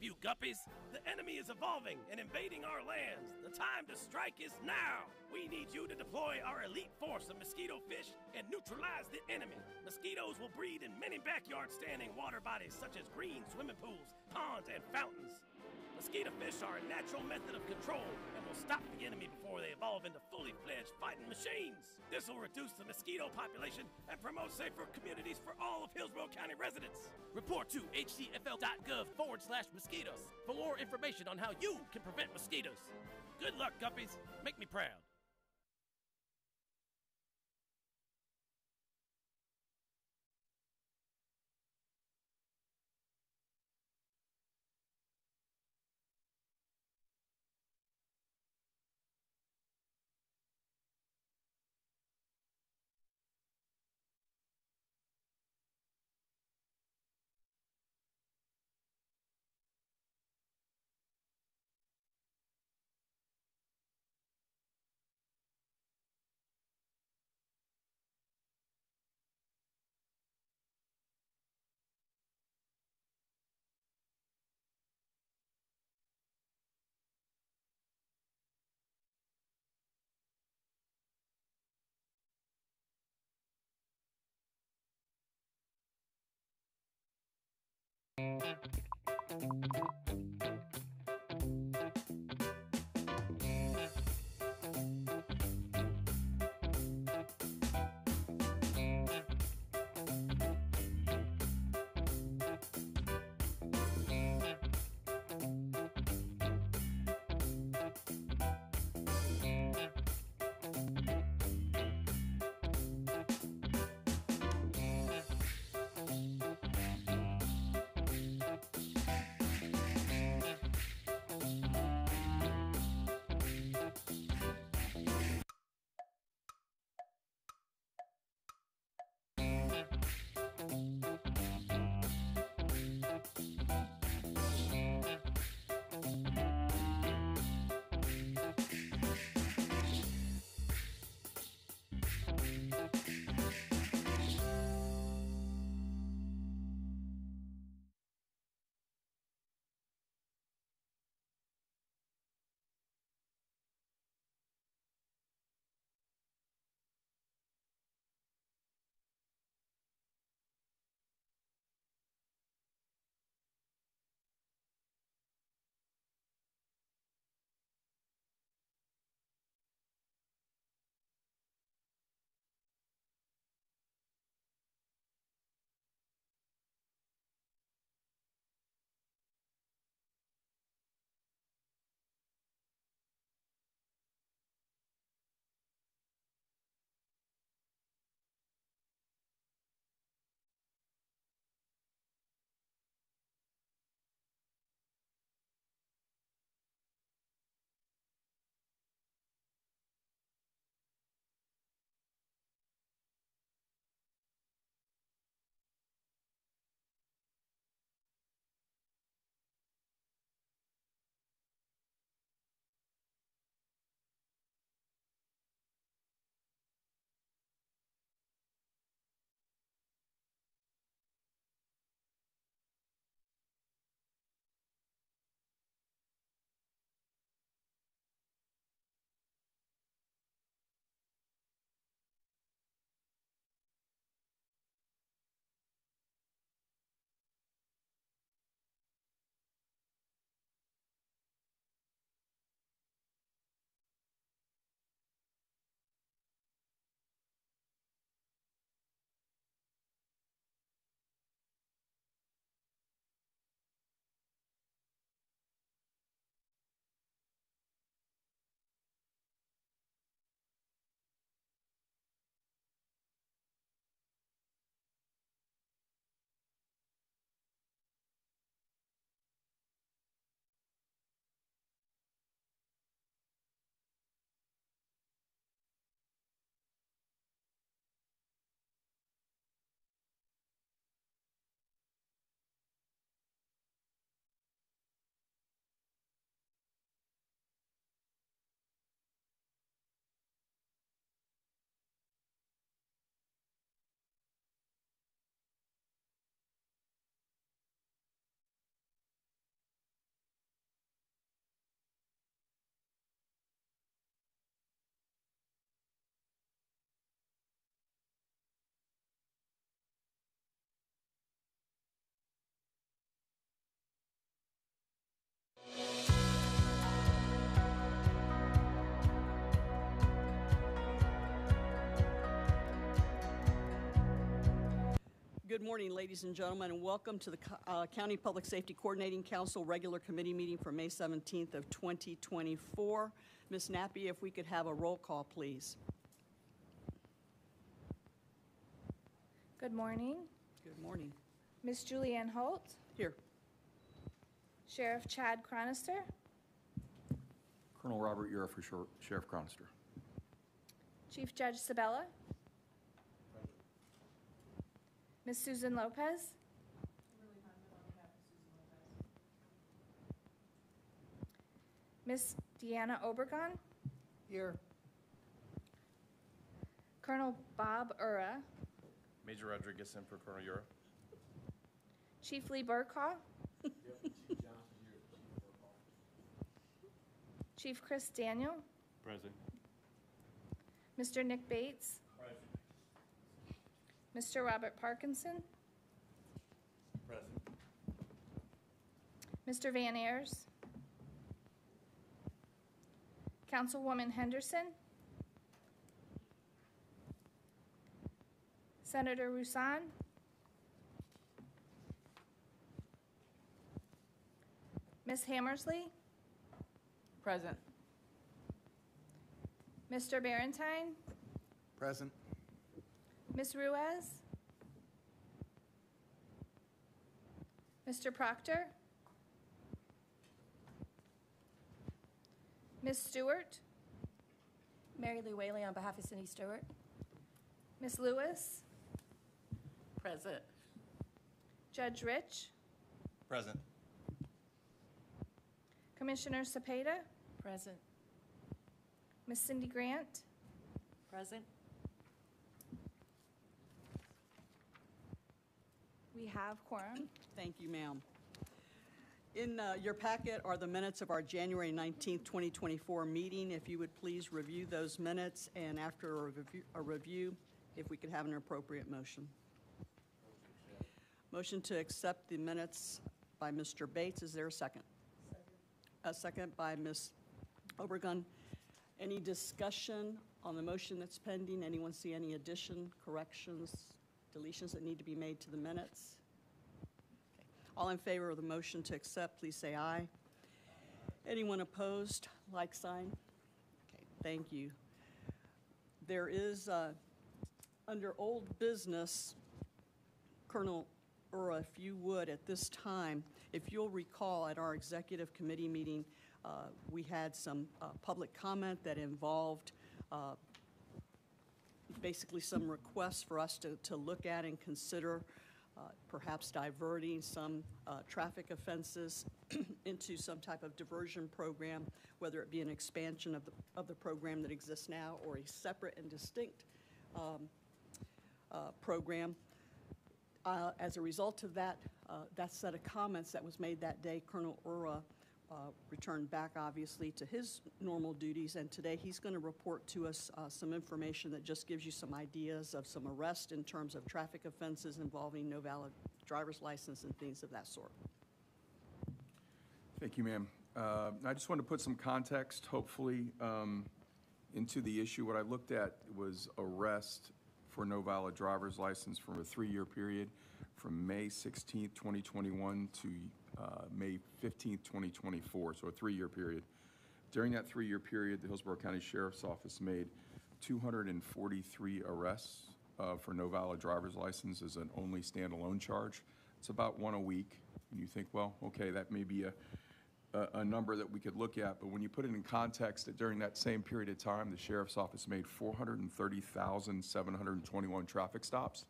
you guppies. The enemy is evolving and invading our lands. The time to strike is now. We need you to deploy our elite force of mosquito fish and neutralize the enemy. Mosquitoes will breed in many backyard-standing water bodies such as green swimming pools, ponds, and fountains. Mosquito fish are a natural method of control and will stop the enemy before they evolve into fully fledged fighting machines. This will reduce the mosquito population and promote safer communities for all of Hillsborough County residents. Report to htfl.gov/mosquitoes for more information on how you can prevent mosquitoes. Good luck, guppies. Make me proud. Good morning, ladies and gentlemen, and welcome to the County Public Safety Coordinating Council regular committee meeting for May 17th of 2024. Ms. Nappy, if we could have a roll call, please. Good morning. Good morning. Ms. Julianne Holt. Here. Sheriff Chad Chronister. Colonel Robert Ura for Sheriff Chronister. Chief Judge Sabella. Ms. Susan Lopez. Ms. Deanna Obregon. Here. Colonel Bob Ura. Major Rodriguez in for Colonel Ura. Chief Lee Burkaw. Chief Chris Daniel. Present. Mr. Nick Bates. Present. Mr. Robert Parkinson. Present. Mr. Van Ayers. Councilwoman Henderson. Senator Roussan. Ms. Hammersley. Present. Mr. Barentine. Present. Ms. Ruiz. Mr. Proctor. Ms. Stewart. Mary Lou Whaley on behalf of Cindy Stewart. Ms. Lewis. Present. Judge Rich. Present. Commissioner Cepeda. Present. Ms. Cindy Grant. Present. We have quorum. Thank you, ma'am. In your packet are the minutes of our January 19th, 2024 meeting. If you would please review those minutes, and after a review, if we could have an appropriate motion. Motion to accept the minutes by Mr. Bates. Is there a second? A second by Ms. Obregon. Any discussion on the motion that's pending? Anyone see any addition, corrections, deletions that need to be made to the minutes? Okay. All in favor of the motion to accept, please say aye. Anyone opposed, like sign? Okay, thank you. There is, under old business, Colonel Ura, if you would, at this time, if you'll recall at our executive committee meeting, we had some public comment that involved basically some requests for us to look at and consider perhaps diverting some traffic offenses into some type of diversion program, whether it be an expansion of the program that exists now or a separate and distinct program. As a result of that set of comments that was made that day, Colonel Ura returned back, obviously, to his normal duties, and today he's going to report to us some information that just gives you some ideas of some arrest in terms of traffic offenses involving no valid driver's license and things of that sort. Thank you, ma'am. I just want to put some context, hopefully, into the issue. What I looked at was arrest for no valid driver's license from a 3-year period from May 16th, 2021 to May 15th, 2024, so a 3-year period. During that 3-year period, the Hillsborough County Sheriff's Office made 243 arrests for no valid driver's license as an only standalone charge. It's about 1 a week. And you think, well, okay, that may be a number that we could look at, but when you put it in context that during that same period of time, the Sheriff's Office made 430,721 traffic stops.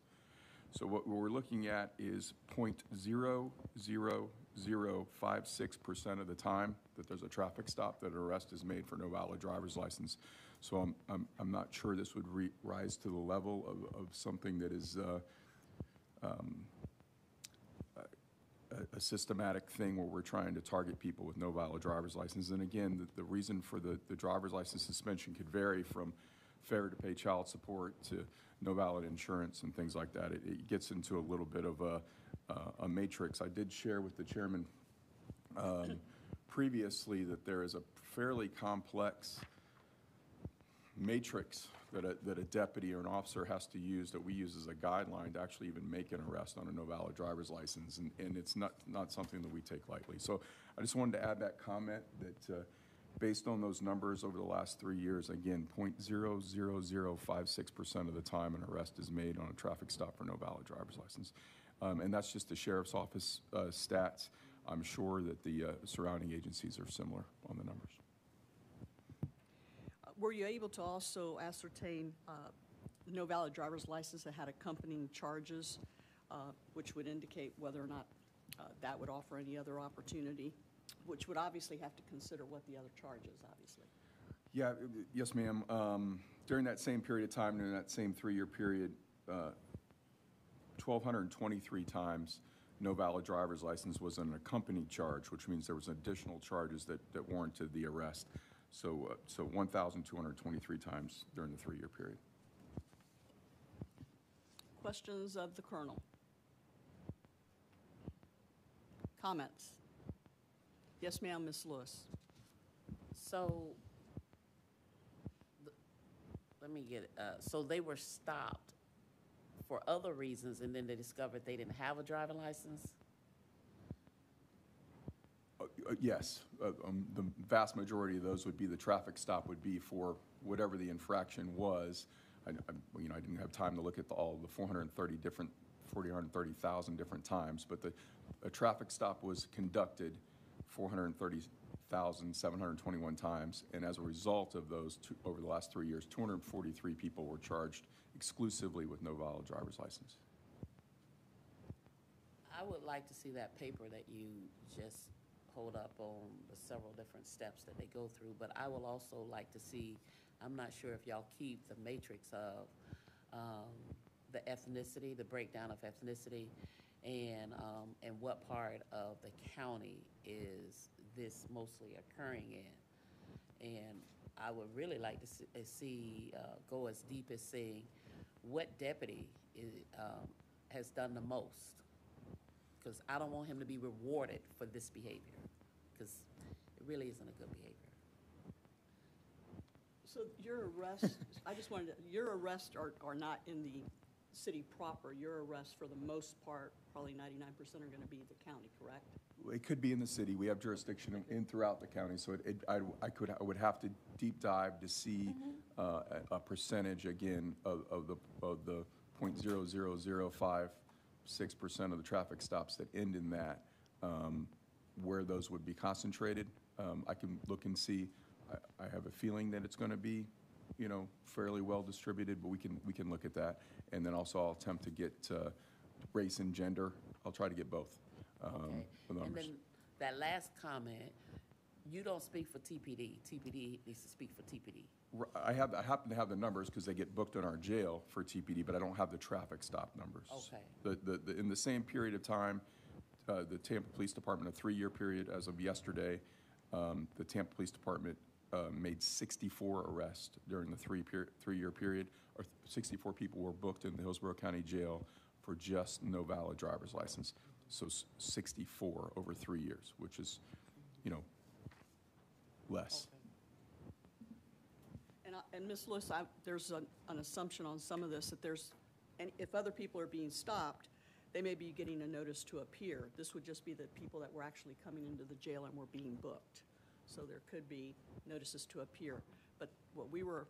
So what we're looking at is 0.00056% of the time that there's a traffic stop that an arrest is made for no valid driver's license. So I'm not sure this would rise to the level of something that is a systematic thing where we're trying to target people with no valid driver's license. And again, the reason for the driver's license suspension could vary from failure to pay child support to no valid insurance and things like that. It gets into a little bit of a matrix. I did share with the chairman previously that there is a fairly complex matrix that a deputy or an officer has to use, that we use as a guideline to actually even make an arrest on a no valid driver's license, and it's not something that we take lightly. So I just wanted to add that comment that based on those numbers over the last 3 years, again, 0.00056% of the time an arrest is made on a traffic stop for no valid driver's license. And that's just the sheriff's office stats. I'm sure that the surrounding agencies are similar on the numbers. Were you able to also ascertain no valid driver's license that had accompanying charges, which would indicate whether or not that would offer any other opportunity, which would obviously have to consider what the other charge is, obviously? Yeah, yes, ma'am. During that same period of time, during that same 3-year period, 1,223 times no valid driver's license was an accompanied charge, which means there was additional charges that warranted the arrest. So 1,223 times during the 3-year period. Questions of the Colonel? Comments? Yes, ma'am, Ms. Lewis. So, let me get it. So they were stopped for other reasons, and then they discovered they didn't have a driving license? Yes, the vast majority of those would be, the traffic stop would be for whatever the infraction was. I didn't have time to look at all the 430,000 different times, but a traffic stop was conducted 430,721 times, and as a result of those, over the last 3 years, 243 people were charged exclusively with no valid driver's license. I would like to see that paper that you just hold up on the several different steps that they go through, but I will also like to see, I'm not sure if y'all keep the matrix of the ethnicity, the breakdown of ethnicity, and what part of the county is this mostly occurring in. And I would really like to see go as deep as saying what deputy has done the most, because I don't want him to be rewarded for this behavior, because it really isn't a good behavior. So your arrests, I just wanted to, your arrests are not in the city proper. Your arrests, for the most part, probably 99% are going to be the county, correct? It could be in the city. We have jurisdiction in throughout the county, so I would have to deep dive to see a percentage again of the 0.00056% of the traffic stops that end in that, where those would be concentrated. I can look and see. I have a feeling that it's going to be, fairly well distributed, but we can look at that, and then also I'll attempt to get race and gender. I'll try to get both. Okay. And then that last comment, you don't speak for TPD. TPD needs to speak for TPD. I happen to have the numbers because they get booked in our jail for TPD, but I don't have the traffic stop numbers. Okay. In the same period of time, the Tampa Police Department, a 3-year period as of yesterday, the Tampa Police Department made 64 arrests during the 3-year period, or 64 people were booked in the Hillsborough County Jail for just no valid driver's license. So 64 over 3 years, which is, less. Okay. And Ms. Lewis, there's an assumption on some of this that and if other people are being stopped, they may be getting a notice to appear. This would just be the people that were actually coming into the jail and were being booked. So there could be notices to appear. But what we were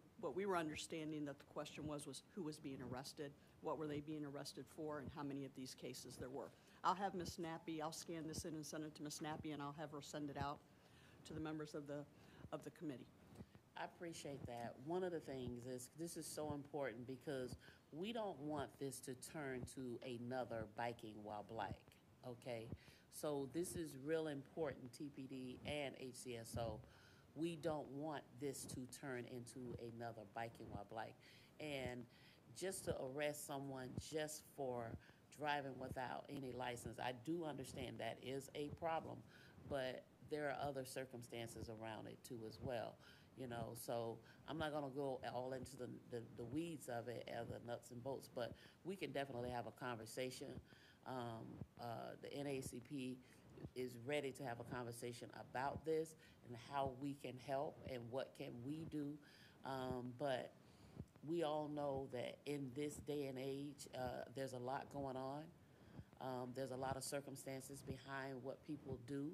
understanding that the question was who was being arrested, what were they being arrested for, and how many of these cases there were. I'll have Ms. Nappy, I'll scan this in and send it to Ms. Nappy, and I'll have her send it out to the members of the committee. I appreciate that. One of the things is, this is so important because we don't want this to turn to another biking while black, okay? So this is real important, TPD and HCSO. We don't want this to turn into another biking while black. And just to arrest someone just for driving without any license, I do understand that is a problem, but there are other circumstances around it too as well. So I'm not going to go all into the weeds of it, the nuts and bolts, but we can definitely have a conversation. The NAACP is ready to have a conversation about this and how we can help and what can we do But we all know that in this day and age, there's a lot going on. There's a lot of circumstances behind what people do.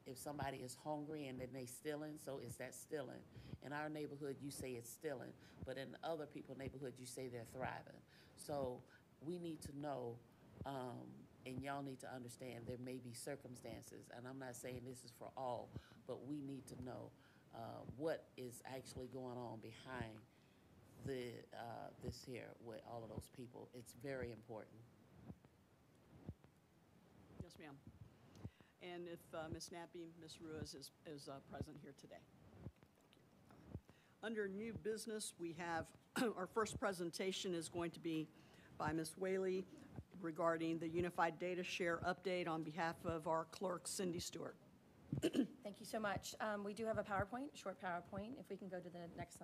If somebody is hungry and then they stealing, so is that stealing? In our neighborhood, you say it's stealing, but in other people's neighborhood, you say they're thriving. So we need to know, and y'all need to understand there may be circumstances, and I'm not saying this is for all, but we need to know what is actually going on behind this here with all of those people. It's very important. Yes, ma'am. And if Ms. Nappy, Ms. Ruiz is present here today. Under new business, we have our first presentation is going to be by Ms. Whaley regarding the Unified Data Share update on behalf of our clerk, Cindy Stewart. Thank you so much. We do have a PowerPoint, short PowerPoint. If we can go to the next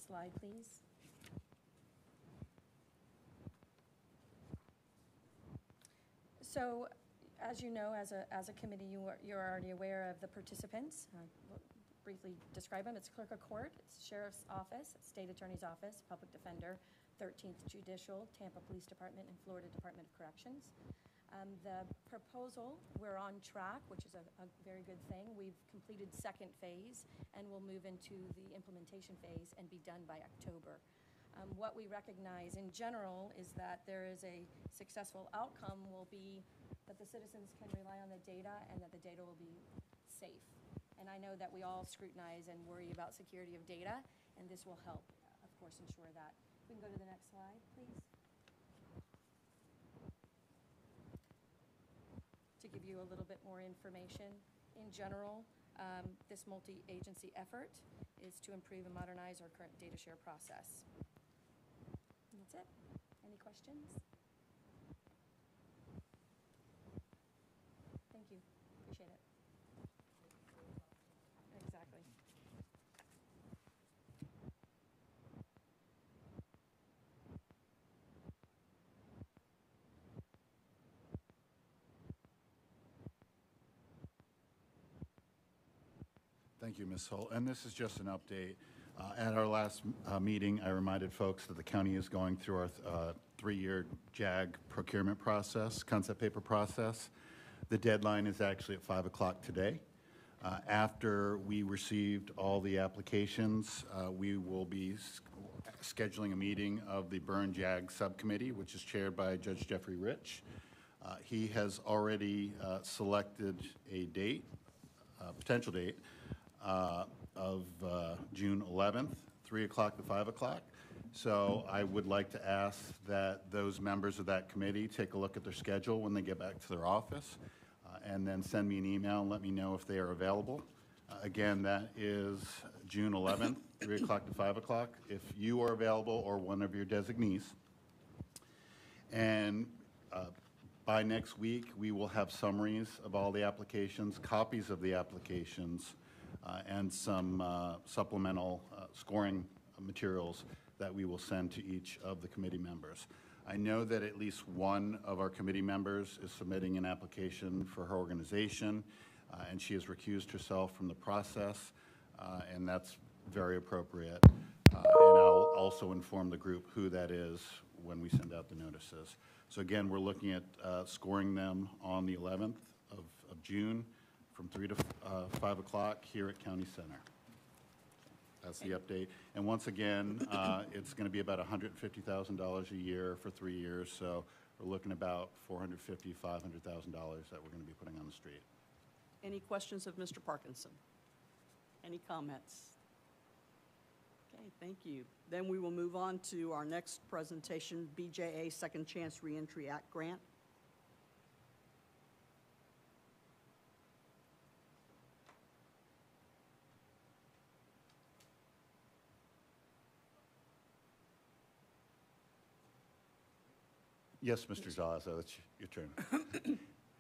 slide, please. So, as you know, as a committee, you're already aware of the participants. I'll briefly describe them. It's Clerk of Court, it's Sheriff's Office, State Attorney's Office, Public Defender, 13th Judicial, Tampa Police Department, and Florida Department of Corrections. The proposal, we're on track, which is a very good thing. We've completed second phase, and we'll move into the implementation phase and be done by October. What we recognize in general is that there is a successful outcome will be that the citizens can rely on the data and that the data will be safe. And I know that we all scrutinize and worry about security of data, and this will help, of course, ensure that. We can go to the next slide, please. To give you a little bit more information, in general, this multi-agency effort is to improve and modernize our current data share process. And that's it. Any questions? Thank you. Appreciate it. Exactly. Thank you, Ms. Hull. And this is just an update. At our last meeting, I reminded folks that the county is going through our 3-year JAG procurement process, concept paper process. The deadline is actually at 5 o'clock today. After we received all the applications, we will be scheduling a meeting of the Burn JAG Subcommittee, which is chaired by Judge Jeffrey Rich. He has already selected a date, potential date, of June 11th, 3 o'clock to 5 o'clock. So I would like to ask that those members of that committee take a look at their schedule when they get back to their office, and then send me an email and let me know if they are available. Again, that is June 11th, 3 o'clock to 5 o'clock, if you are available or one of your designees. And by next week, we will have summaries of all the applications, copies of the applications, and some supplemental scoring materials that we will send to each of the committee members. I know that at least one of our committee members is submitting an application for her organization, and she has recused herself from the process, and that's very appropriate. And I'll also inform the group who that is when we send out the notices. So again, we're looking at scoring them on the 11th of June from 3 to 5 o'clock here at County Center. That's the update. And once again, it's going to be about $150,000 a year for 3 years. So we're looking about $450,000, $500,000 that we're going to be putting on the street. Any questions of Mr. Parkinson? Any comments? Okay, thank you. Then we will move on to our next presentation, BJA Second Chance Reentry Act Grant. Yes, Mr. Jalazo, it's your turn.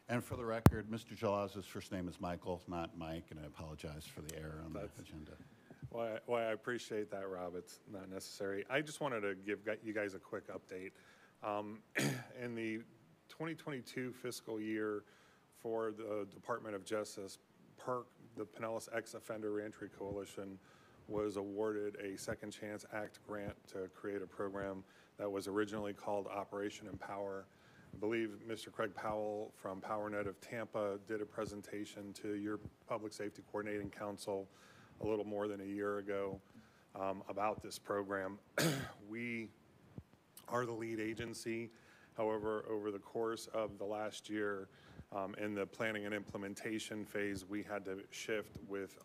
And for the record, Mr. Jalazo's first name is Michael, not Mike, and I apologize for the error on the agenda. Well, I appreciate that, Rob. It's not necessary. I just wanted to give you guys a quick update. In the 2022 fiscal year for the Department of Justice, PERC, the Pinellas Ex-Offender Reentry Coalition, was awarded a Second Chance Act grant to create a program that was originally called Operation Empower. I believe Mr. Craig Powell from PowerNet of Tampa did a presentation to your Public Safety Coordinating Council a little more than a year ago about this program. We are the lead agency. However, over the course of the last year, in the planning and implementation phase, we had to shift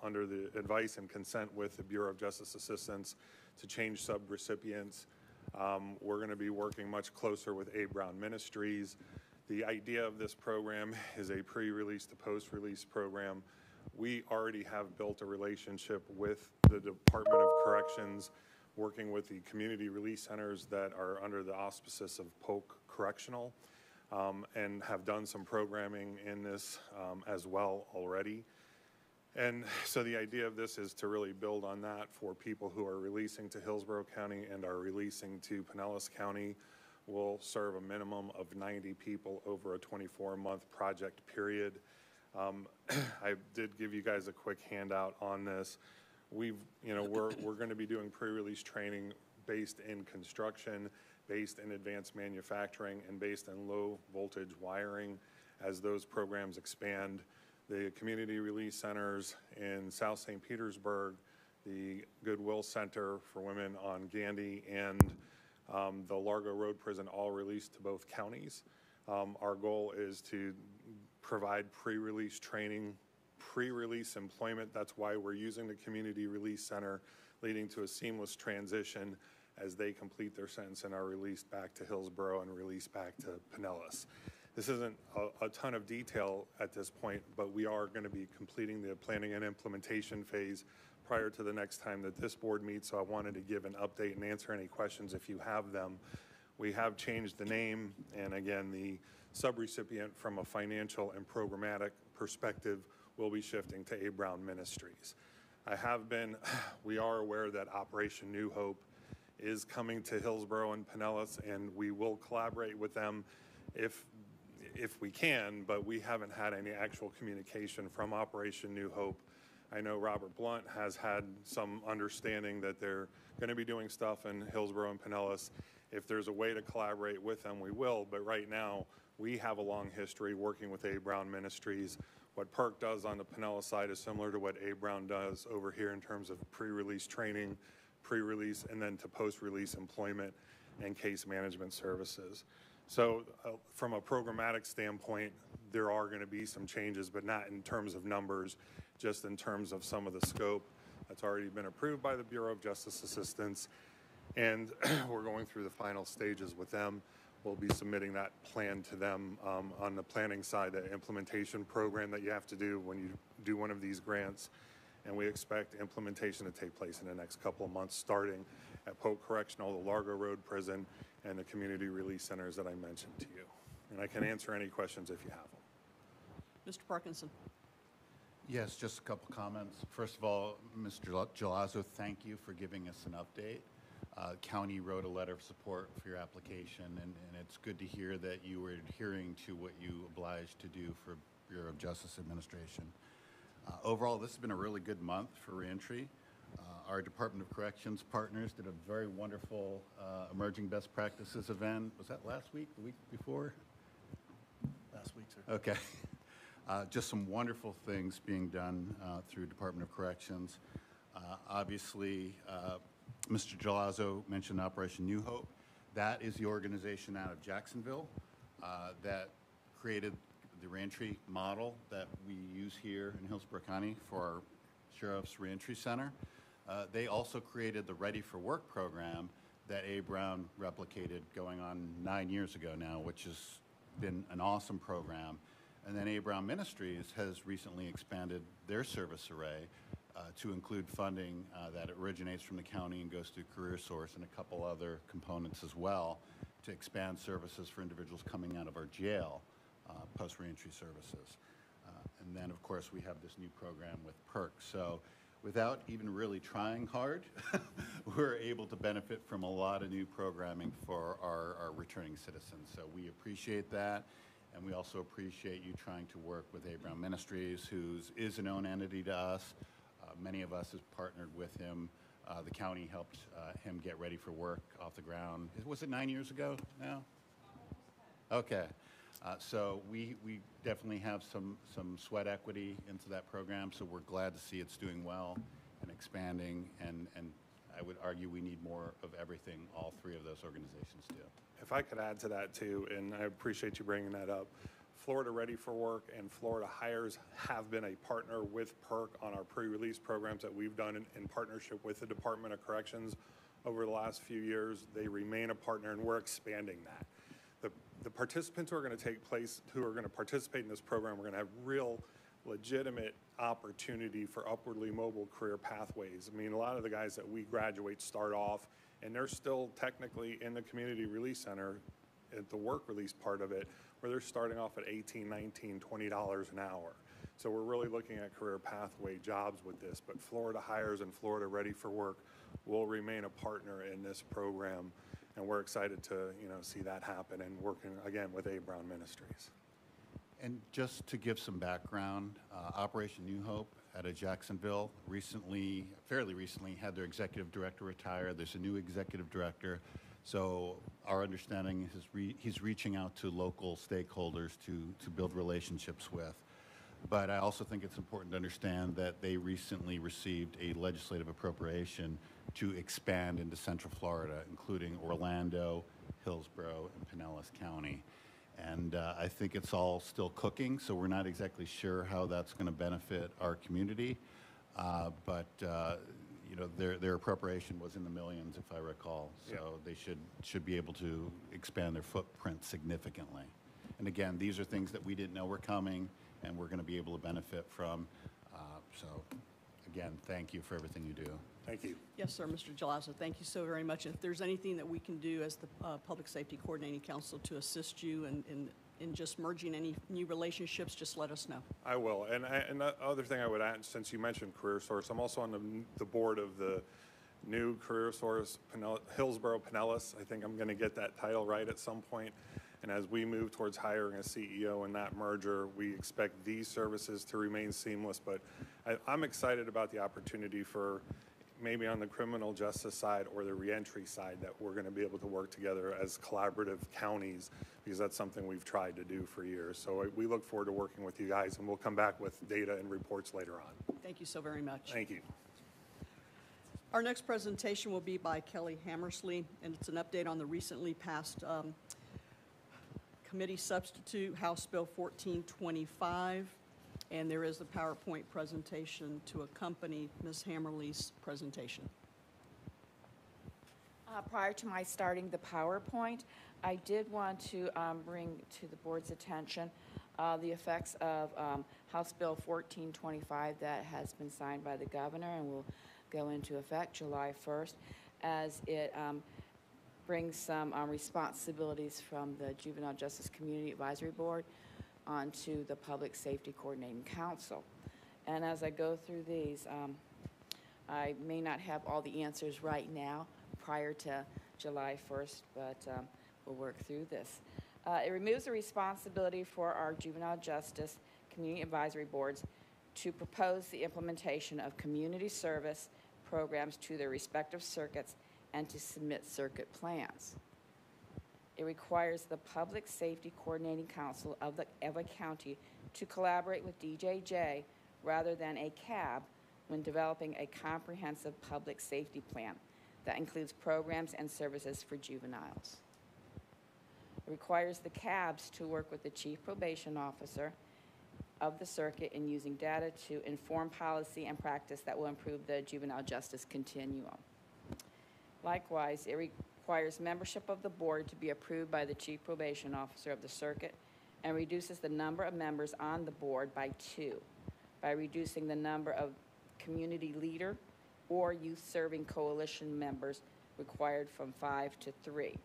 under the advice and consent with the Bureau of Justice Assistance to change subrecipients. We're going to be working much closer with A. Brown Ministries. The idea of this program is a pre-release to post-release program. We already have built a relationship with the Department of Corrections, working with the community release centers that are under the auspices of Polk Correctional, and have done some programming in this as well already. And so the idea of this is to really build on that for people who are releasing to Hillsborough County and are releasing to Pinellas County. We'll serve a minimum of 90 people over a 24-month project period. I did give you guys a quick handout on this. We're going to be doing pre-release training based in construction, based in advanced manufacturing, and based in low voltage wiring as those programs expand. The community release centers in South St. Petersburg, the Goodwill Center for Women on Gandy, and the Largo Road Prison all released to both counties. Our goal is to provide pre-release training, pre-release employment. That's why we're using the community release center, leading to a seamless transition as they complete their sentence and are released back to Hillsborough and released back to Pinellas. This isn't a ton of detail at this point, but we are going to be completing the planning and implementation phase prior to the next time that this board meets, so I wanted to give an update and answer any questions if you have them. We have changed the name, and again, the subrecipient from a financial and programmatic perspective will be shifting to A. Brown Ministries. We are aware that Operation New Hope is coming to Hillsborough and Pinellas, and we will collaborate with them if we can, but we haven't had any actual communication from Operation New Hope. I know Robert Blunt has had some understanding that they're going to be doing stuff in Hillsborough and Pinellas. If there's a way to collaborate with them, we will, but right now we have a long history working with A. Brown Ministries. What PERC does on the Pinellas side is similar to what A. Brown does over here in terms of pre-release training, pre-release, and then to post-release employment and case management services. So from a programmatic standpoint, there are going to be some changes, but not in terms of numbers, just in terms of some of the scope that's already been approved by the Bureau of Justice Assistance. And we're going through the final stages with them. We'll be submitting that plan to them on the planning side, the implementation program that you have to do when you do one of these grants. And we expect implementation to take place in the next couple of months, starting at Polk Correctional, the Largo Road Prison, and the community release centers that I mentioned to you. And I can answer any questions if you have them. Mr. Parkinson. Yes, just a couple comments. First of all, Mr. Gelazzo, thank you for giving us an update. County wrote a letter of support for your application, and it's good to hear that you were adhering to what you obliged to do for Bureau of Justice Administration. Overall, this has been a really good month for reentry. Our Department of Corrections partners did a very wonderful Emerging Best Practices event. Was that last week, the week before? Last week, sir. Okay. Just some wonderful things being done through Department of Corrections. Obviously, Mr. Gelazzo mentioned Operation New Hope. That is the organization out of Jacksonville that created the reentry model that we use here in Hillsborough County for our Sheriff's Reentry Center. They also created the Ready for Work program that A. Brown replicated going on 9 years ago now, which has been an awesome program. And then A. Brown Ministries has recently expanded their service array to include funding that originates from the county and goes through Career Source and a couple other components as well to expand services for individuals coming out of our jail, post-reentry services. And then, of course, we have this new program with PERC. So without even really trying hard, we're able to benefit from a lot of new programming for our returning citizens. So we appreciate that. And we also appreciate you trying to work with A. Brown Ministries, who is a known entity to us, Many of us have partnered with him. The county helped him get ready for work off the ground. Was it 9 years ago now? Okay. So we definitely have some sweat equity into that program, so we're glad to see it's doing well and expanding, and I would argue we need more of everything all three of those organizations do. If I could add to that too, and I appreciate you bringing that up, Florida Ready for Work and Florida Hires have been a partner with PERC on our pre-release programs that we've done in partnership with the Department of Corrections over the last few years. They remain a partner, and we're expanding that. The participants who are going to participate in this program are going to have real legitimate opportunity for upwardly mobile career pathways. I mean, a lot of the guys that we graduate start off, and they're still technically in the community release center at the work release part of it, where they're starting off at $18, $19, $20 an hour. So we're really looking at career pathway jobs with this, but Florida Hires and Florida Ready for Work will remain a partner in this program, and we're excited to, see that happen and working again with A. Brown Ministries. And just to give some background, Operation New Hope out of Jacksonville fairly recently, had their executive director retire. There's a new executive director. So our understanding is he's reaching out to local stakeholders to build relationships with. But I also think it's important to understand that they recently received a legislative appropriation to expand into Central Florida, including Orlando, Hillsborough, and Pinellas County. And I think it's all still cooking, so we're not exactly sure how that's going to benefit our community. But their appropriation was in the millions, if I recall. So they should be able to expand their footprint significantly. And again, these are things that we didn't know were coming, and we're going to be able to benefit from. So again, thank you for everything you do. Thank you. Yes, sir, Mr. Gelazo, thank you so very much. And if there's anything that we can do as the Public Safety Coordinating Council to assist you in just merging any new relationships, just let us know. I will. And the other thing I would add, since you mentioned Career Source, I'm also on the board of the new Career Source, Hillsborough Pinellas. I think I'm going to get that title right at some point. And as we move towards hiring a CEO in that merger, we expect these services to remain seamless. But I'm excited about the opportunity for maybe on the criminal justice side or the reentry side that we're going to be able to work together as collaborative counties, because that's something we've tried to do for years. So we look forward to working with you guys, and we'll come back with data and reports later on. Thank you so very much. Thank you. Our next presentation will be by Kelly Hammersley, and it's an update on the recently passed committee substitute, House Bill 1425. And there is a PowerPoint presentation to accompany Ms. Hammersley's presentation. Prior to my starting the PowerPoint, I did want to bring to the board's attention the effects of House Bill 1425 that has been signed by the governor and will go into effect July 1st, as it brings some responsibilities from the Juvenile Justice Community Advisory Board onto the Public Safety Coordinating Council. And as I go through these, I may not have all the answers right now prior to July 1st, but we'll work through this. It removes the responsibility for our Juvenile Justice Community Advisory Boards to propose the implementation of community service programs to their respective circuits and to submit circuit plans. It requires the Public Safety Coordinating Council of a county to collaborate with DJJ rather than a CAB when developing a comprehensive public safety plan that includes programs and services for juveniles. It requires the CABs to work with the Chief Probation Officer of the circuit in using data to inform policy and practice that will improve the juvenile justice continuum. Likewise, it requires membership of the board to be approved by the Chief Probation Officer of the circuit and reduces the number of members on the board by 2 by reducing the number of community leader or youth serving coalition members required from 5 to 3.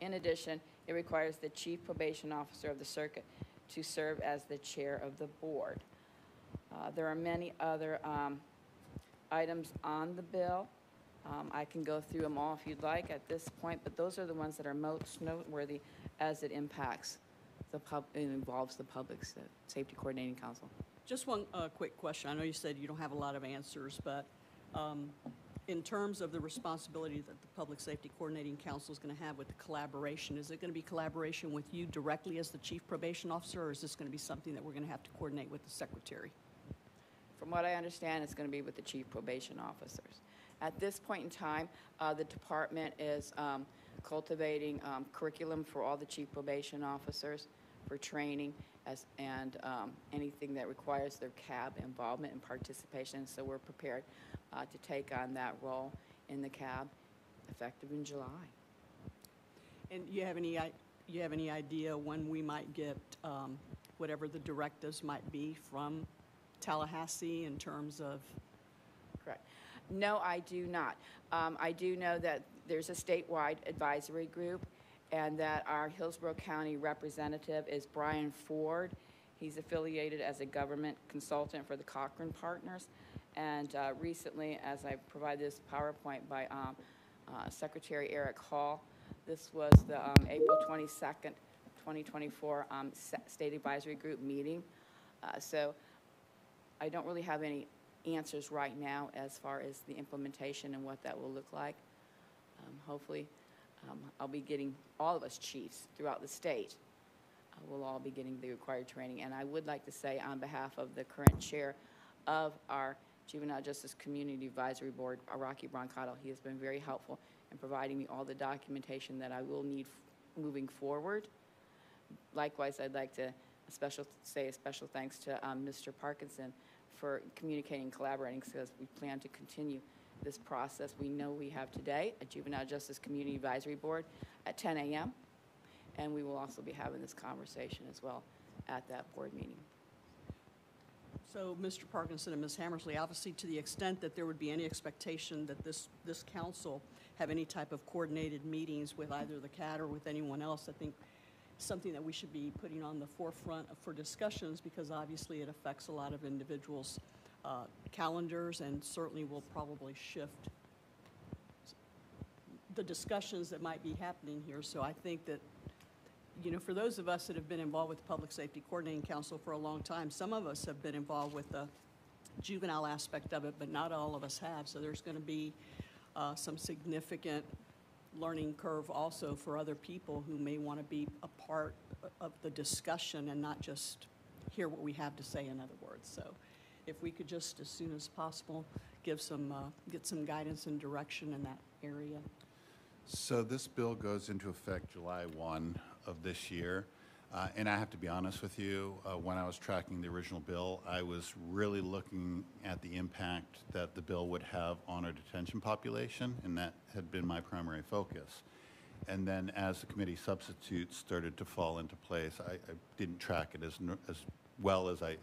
In addition, it requires the Chief Probation Officer of the circuit to serve as the chair of the board. There are many other items on the bill. I can go through them all if you'd like at this point, but those are the ones that are most noteworthy as it impacts it involves the Public Safety Coordinating Council. Just one quick question. I know you said you don't have a lot of answers, but in terms of the responsibility that the Public Safety Coordinating Council is going to have with the collaboration, is it going to be collaboration with you directly as the Chief Probation Officer, or is this going to be something that we're going to have to coordinate with the Secretary? From what I understand, it's going to be with the chief probation officers. At this point in time, the department is cultivating curriculum for all the chief probation officers for training and anything that requires their CAB involvement and participation. So we're prepared to take on that role in the CAB effective in July. And you have any idea when we might get whatever the directives might be from Tallahassee in terms of? Correct. No, I do not. I do know that there's a statewide advisory group and that our Hillsborough County representative is Brian Ford. He's affiliated as a government consultant for the Cochran Partners. And recently, as I provided this PowerPoint by Secretary Eric Hall, this was the April 22nd, 2024 State Advisory Group meeting. So I don't really have any answers right now as far as the implementation and what that will look like. Hopefully, I'll be getting, all of us chiefs throughout the state, will all be getting the required training. And I would like to say on behalf of the current chair of our Juvenile Justice Community Advisory Board, Rocky Brancato, he has been very helpful in providing me all the documentation that I will need moving forward. Likewise, I'd like to say a special thanks to Mr. Parkinson for communicating and collaborating, because we plan to continue this process. We know we have today a Juvenile Justice Community Advisory Board at 10 a.m., and we will also be having this conversation as well at that board meeting. So, Mr. Parkinson and Ms. Hammersley, obviously to the extent that there would be any expectation that this council have any type of coordinated meetings with either the CAT or with anyone else, I think something that we should be putting on the forefront for discussions, because obviously it affects a lot of individuals' calendars and certainly will probably shift the discussions that might be happening here. So I think that, you know, for those of us that have been involved with the Public Safety Coordinating Council for a long time, some of us have been involved with the juvenile aspect of it, but not all of us have. So there's going to be some significant learning curve also for other people who may want to be a part of the discussion and not just hear what we have to say, in other words. So if we could just, as soon as possible, give some, get some guidance and direction in that area. So this bill goes into effect July 1 of this year. And I have to be honest with you, when I was tracking the original bill, I was really looking at the impact that the bill would have on our detention population, and that had been my primary focus. And then as the committee substitutes started to fall into place, I didn't track it as well as I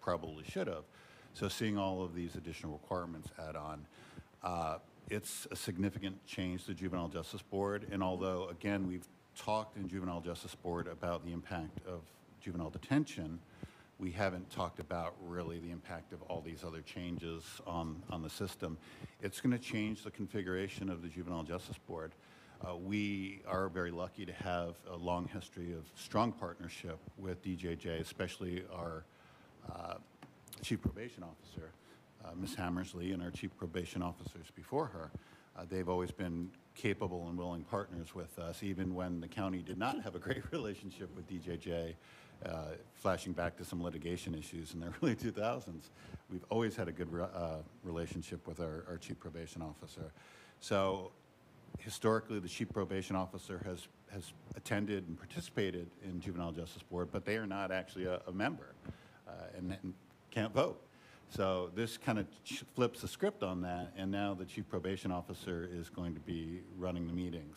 probably should have. So seeing all of these additional requirements add on, it's a significant change to the Juvenile Justice Board. And although, again, we've talked in Juvenile Justice Board about the impact of juvenile detention, we haven't talked about really the impact of all these other changes on the system. It's going to change the configuration of the Juvenile Justice Board. We are very lucky to have a long history of strong partnership with DJJ, especially our Chief Probation Officer, Ms. Hammersley, and our Chief Probation Officers before her. They've always been capable and willing partners with us, even when the county did not have a great relationship with DJJ, flashing back to some litigation issues in the early 2000s. We've always had a good relationship with our Chief Probation Officer. So historically, the Chief Probation Officer has attended and participated in Juvenile Justice Board, but they are not actually a member and can't vote. So this kind of flips the script on that, and now the Chief Probation Officer is going to be running the meetings.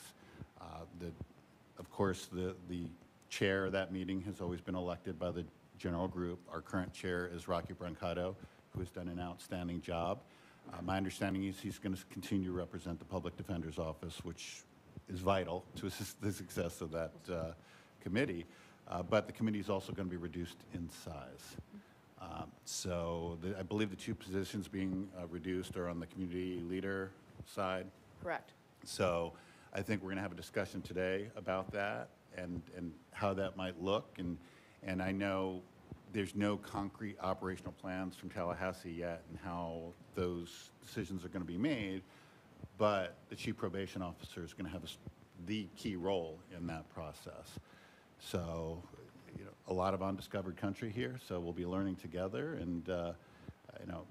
Of course, the chair of that meeting has always been elected by the general group. Our current chair is Rocky Brancato, who has done an outstanding job. My understanding is he's going to continue to represent the Public Defender's Office, which is vital to the success of that committee. But the committee is also going to be reduced in size. So I believe the two positions being reduced are on the community leader side. Correct. So I think we're going to have a discussion today about that and how that might look. And I know there's no concrete operational plans from Tallahassee yet and how those decisions are going to be made, but the chief probation officer is going to have the key role in that process. So, a lot of undiscovered country here, so we'll be learning together, and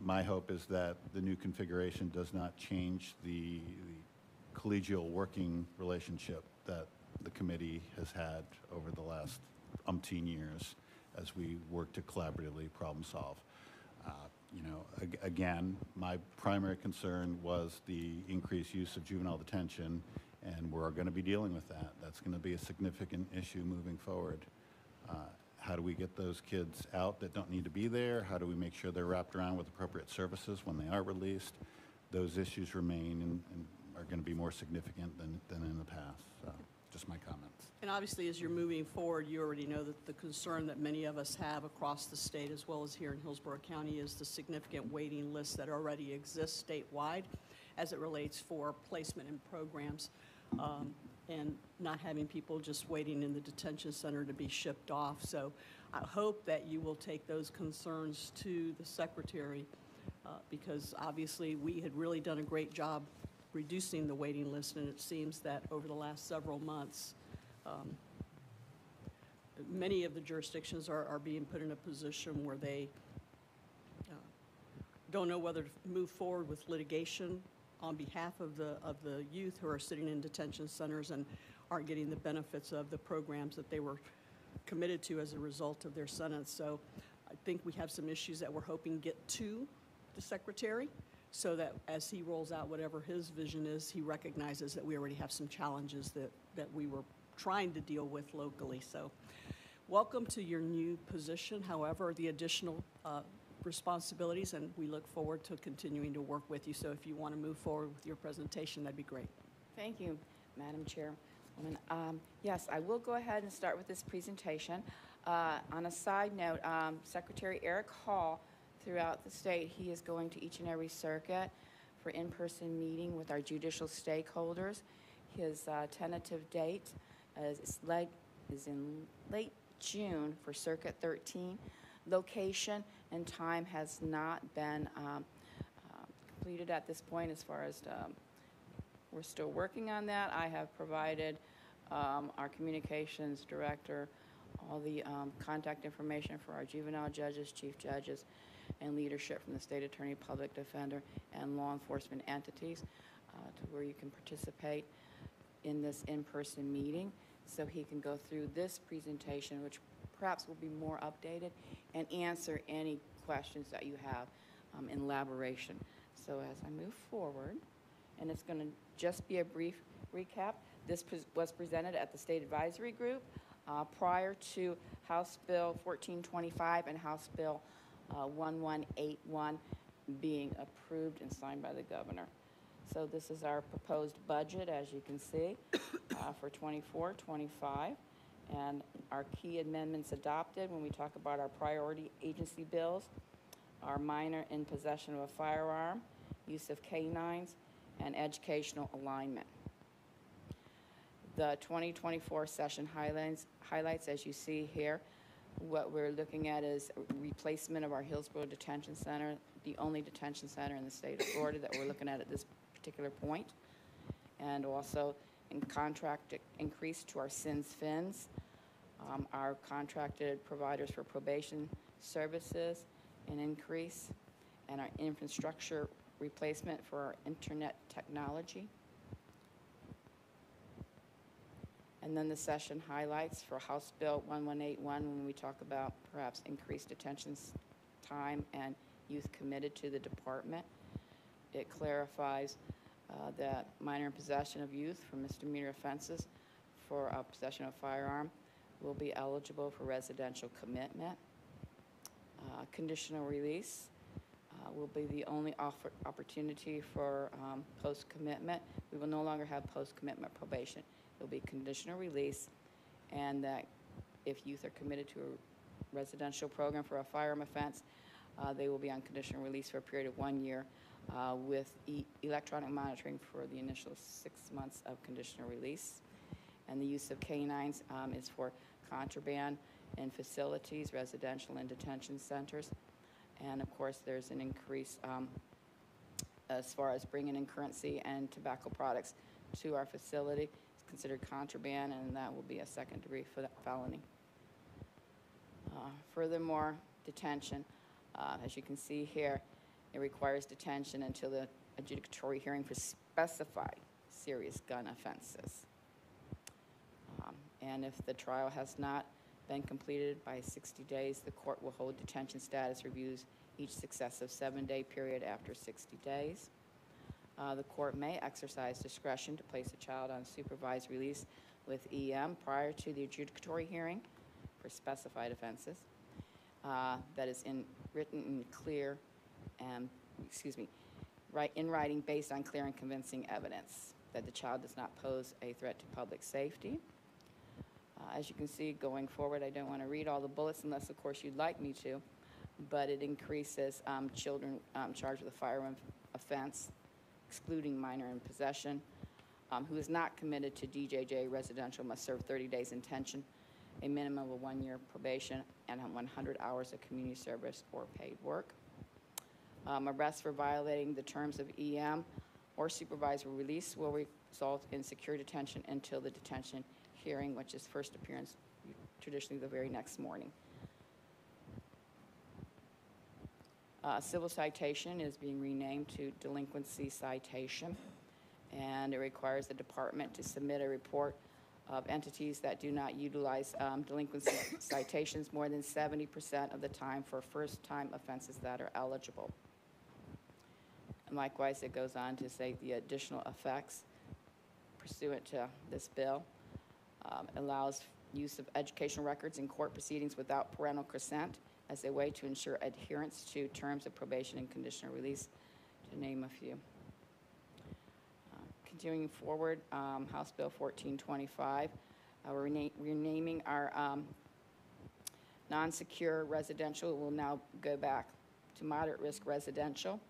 my hope is that the new configuration does not change the collegial working relationship that the committee has had over the last umpteen years as we work to collaboratively problem solve. Again, my primary concern was the increased use of juvenile detention, and we're going to be dealing with that. That's going to be a significant issue moving forward. How do we get those kids out that don't need to be there? How do we make sure they're wrapped around with appropriate services when they are released? Those issues remain and are going to be more significant than in the past. So, just my comments. And obviously, as you're moving forward, you already know that the concern that many of us have across the state, as well as here in Hillsborough County, is the significant waiting list that already exists statewide as it relates for placement in programs, and not having people just waiting in the detention center to be shipped off. So I hope that you will take those concerns to the secretary, because obviously we had really done a great job reducing the waiting list, and it seems that over the last several months, many of the jurisdictions are being put in a position where they don't know whether to move forward with litigation on behalf of the youth who are sitting in detention centers and aren't getting the benefits of the programs that they were committed to as a result of their sentence. So I think we have some issues that we're hoping get to the secretary, so that as he rolls out whatever his vision is, he recognizes that we already have some challenges that we were trying to deal with locally. So welcome to your new position, however, the additional responsibilities, and we look forward to continuing to work with you. So if you want to move forward with your presentation, that'd be great. Thank you, Madam Chairwoman. Yes, I will go ahead and start with this presentation. On a side note, Secretary Eric Hall, throughout the state, he is going to each and every circuit for in-person meeting with our judicial stakeholders. His tentative date is in late June for Circuit 13. Location and time has not been completed at this point, as far as we're still working on that. I have provided our communications director all the contact information for our juvenile judges, chief judges, and leadership from the state attorney, public defender, and law enforcement entities to where you can participate in this in-person meeting, so he can go through this presentation, which perhaps will be more updated, and answer any questions that you have in elaboration. So as I move forward, and it's going to just be a brief recap, this was presented at the State Advisory Group prior to House Bill 1425 and House Bill 1181 being approved and signed by the governor. So this is our proposed budget, as you can see, for 24-25. And our key amendments adopted when we talk about our priority agency bills are minor in possession of a firearm, use of canines, and educational alignment. The 2024 session highlights, as you see here, what we're looking at is replacement of our Hillsborough Detention Center, the only detention center in the state of Florida that we're looking at this particular point, and also in contract increase to our SINS-FINS, our contracted providers for probation services, an increase, and our infrastructure replacement for our internet technology. And then the session highlights for House Bill 1181 when we talk about perhaps increased detention time and youth committed to the department. It clarifies that minor in possession of youth for misdemeanor offenses for possession of a firearm will be eligible for residential commitment. Conditional release will be the only opportunity for post-commitment. We will no longer have post-commitment probation. It will be conditional release, and that if youth are committed to a residential program for a firearm offense, they will be on conditional release for a period of 1 year with electronic monitoring for the initial 6 months of conditional release. And the use of canines is for contraband in facilities, residential and detention centers. And of course, there's an increase as far as bringing in currency and tobacco products to our facility. It's considered contraband, and that will be a second-degree felony. Furthermore, detention, as you can see here, it requires detention until the adjudicatory hearing for specified serious gun offenses. And if the trial has not been completed by 60 days, the court will hold detention status reviews each successive 7-day period after 60 days. The court may exercise discretion to place a child on supervised release with EM prior to the adjudicatory hearing for specified offenses. That is written in clear and, in writing based on clear and convincing evidence that the child does not pose a threat to public safety. As you can see, going forward, I don't want to read all the bullets unless, of course, you'd like me to, but it increases children charged with a firearm offense, excluding minor in possession, who is not committed to DJJ residential must serve 30 days in detention, a minimum of 1 year probation, and 100 hours of community service or paid work. Arrest for violating the terms of EM or supervised release will result in secure detention until the detention hearing, which is first appearance traditionally the very next morning. Civil citation is being renamed to delinquency citation, and it requires the department to submit a report of entities that do not utilize delinquency citations more than 70% of the time for first-time offenses that are eligible. And likewise, it goes on to say the additional effects pursuant to this bill allows use of educational records in court proceedings without parental consent as a way to ensure adherence to terms of probation and conditional release, to name a few. Continuing forward, House Bill 1425, we're renaming our non-secure residential. Will now go back to moderate risk residential,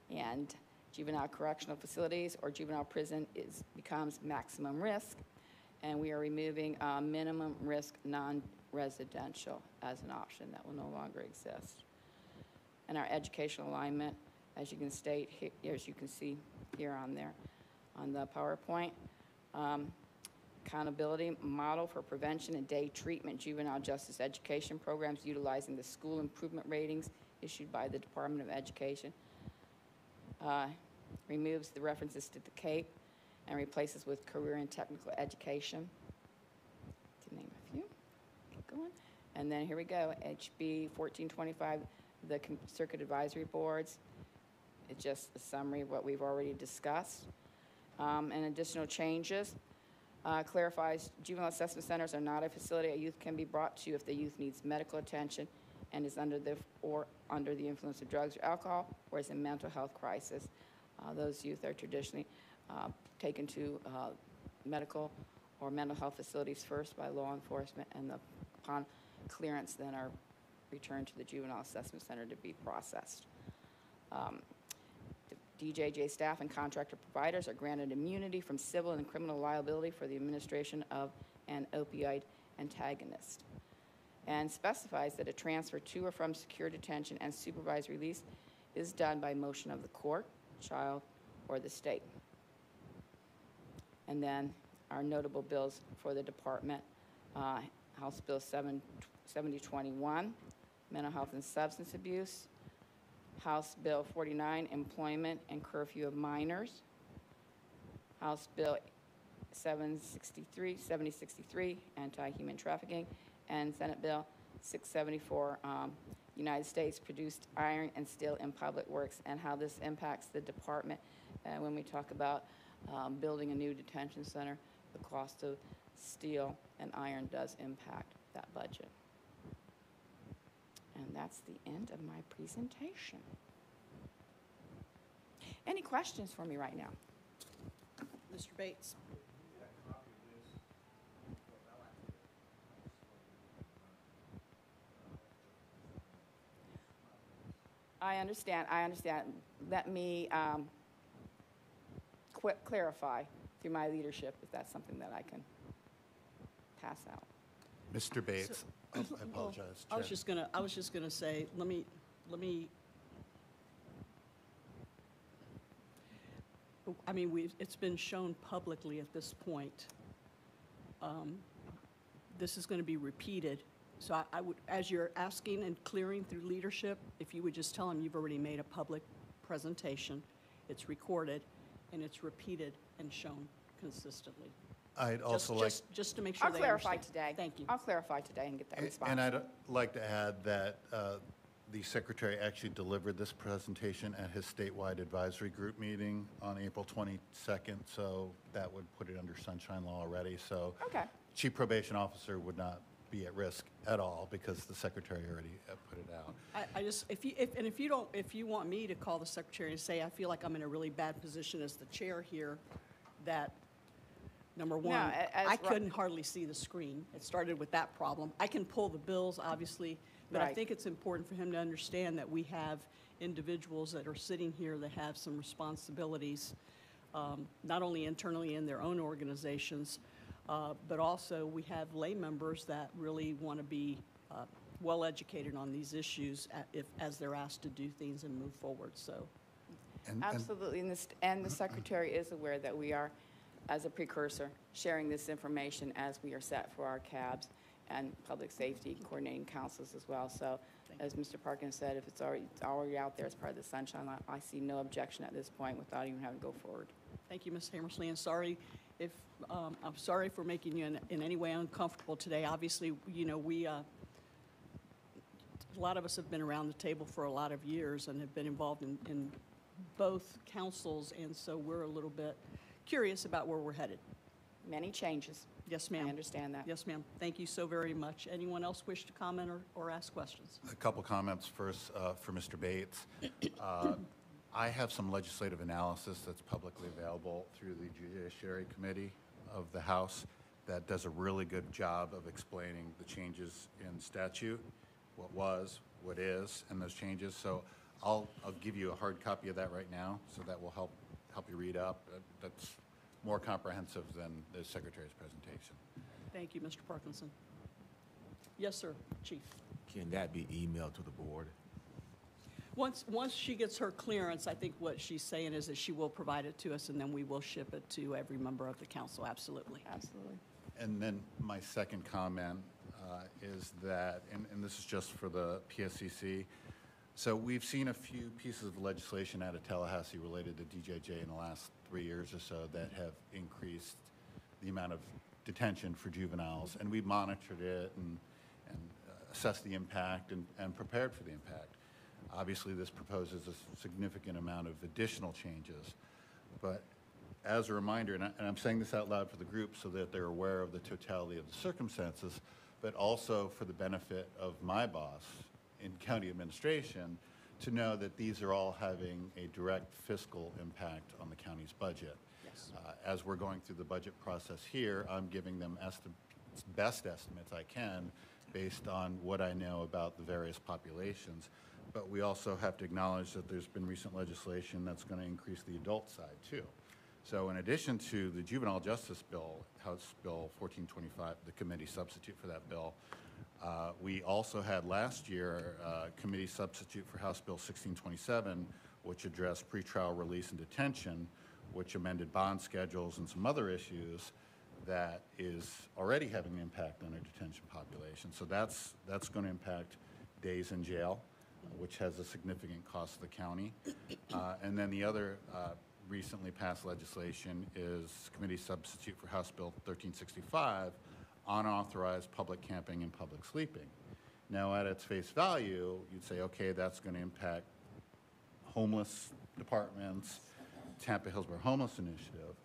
and juvenile correctional facilities or juvenile prison becomes maximum risk, and we are removing minimum risk non-residential as an option that will no longer exist. And our educational alignment, as you can see here on there on the PowerPoint, accountability model for prevention and day treatment juvenile justice education programs utilizing the school improvement ratings issued by the Department of Education. Removes the references to the CAPE and replaces with career and technical education, to name a few. Keep going. And then here we go, HB 1425, the circuit advisory boards. It's just a summary of what we've already discussed. And additional changes. Clarifies juvenile assessment centers are not a facility a youth can be brought to if the youth needs medical attention and is under the influence of drugs or alcohol, or is in mental health crisis. Those youth are traditionally taken to medical or mental health facilities first by law enforcement, and upon clearance then are returned to the juvenile assessment center to be processed. The DJJ staff and contractor providers are granted immunity from civil and criminal liability for the administration of an opioid antagonist, and specifies that a transfer to or from secure detention and supervised release is done by motion of the court, child, or the state. And then our notable bills for the department, House Bill 7021, mental health and substance abuse, House Bill 49, employment and curfew of minors, House Bill 7063, anti-human trafficking, and Senate Bill 674, United States produced iron and steel in public works, and how this impacts the department. When we talk about building a new detention center, the cost of steel and iron does impact that budget. And that's the end of my presentation. Any questions for me right now? Mr. Bates? I understand. Let me clarify through my leadership if that's something that I can pass out. Mr. Bates, I apologize, I was Chair. just gonna say, let me, I mean, it's been shown publicly at this point. This is gonna be repeated. So I would, as you're asking and clearing through leadership, if you would just tell them you've already made a public presentation, it's recorded, and it's repeated and shown consistently. I'd also like, Just to make sure I'll they clarify understand. today. Thank you. I'll clarify today and get that response. and I'd like to add that the secretary actually delivered this presentation at his statewide advisory group meeting on April 22nd, so that would put it under sunshine law already. So Okay. chief probation officer would not be at risk at all because the secretary already put it out. I just, if you want me to call the secretary and say, I feel like I'm in a really bad position as the chair here, that, number one, as I Ro- couldn't hardly see the screen. It started with that problem. I can pull the bills, obviously, but I Right. think it's important for him to understand that we have individuals that are sitting here that have some responsibilities, not only internally in their own organizations, but also we have lay members that really want to be well-educated on these issues as they're asked to do things and move forward, so. And- Absolutely, and the secretary is aware that we are, as a precursor, sharing this information as we are set for our cabs and public safety coordinating councils as well. So, as Mr. Parkins said, if it's already out there as part of the sunshine law, I see no objection at this point without even having to go forward. Thank you, Ms. Hammersley, and sorry if, I'm sorry for making you in any way uncomfortable today. Obviously, you know, a lot of us have been around the table for a lot of years and have been involved in both councils, and so we're a little bit curious about where we're headed. Many changes. Yes, I ma'am. understand that. Yes, ma'am. Thank you so very much. Anyone else wish to comment or ask questions? A couple comments first for Mr. Bates. I have some legislative analysis that's publicly available through the Judiciary Committee of the House that does a really good job of explaining the changes in statute, what was, what is, and those changes. So I'll give you a hard copy of that right now, so that will help you read up. That's more comprehensive than the Secretary's presentation. Thank you, Mr. Parkinson. Yes, sir, Chief. Can that be emailed to the board? Once she gets her clearance, I think what she's saying is that she will provide it to us, and then we will ship it to every member of the council, absolutely. Absolutely. And then my second comment is that, and this is just for the PSCC, so we've seen a few pieces of legislation out of Tallahassee related to DJJ in the last 3 years or so that have increased the amount of detention for juveniles, and we've monitored it and assessed the impact and prepared for the impact. Obviously, this proposes a significant amount of additional changes, but as a reminder, and I'm saying this out loud for the group so that they're aware of the totality of the circumstances, but also for the benefit of my boss in county administration to know that these are all having a direct fiscal impact on the county's budget. Yes. As we're going through the budget process here, I'm giving them best estimates I can based on what I know about the various populations. But we also have to acknowledge that there's been recent legislation that's going to increase the adult side too. So in addition to the juvenile justice bill, House Bill 1425, the committee substitute for that bill, we also had last year a committee substitute for House Bill 1627, which addressed pretrial release and detention, which amended bond schedules and some other issues that is already having an impact on our detention population. So that's going to impact days in jail, which has a significant cost to the county. And then the other recently passed legislation is committee substitute for House Bill 1365, unauthorized public camping and public sleeping. Now, at its face value, you'd say, okay, that's going to impact homeless departments, Tampa Hillsborough Homeless Initiative,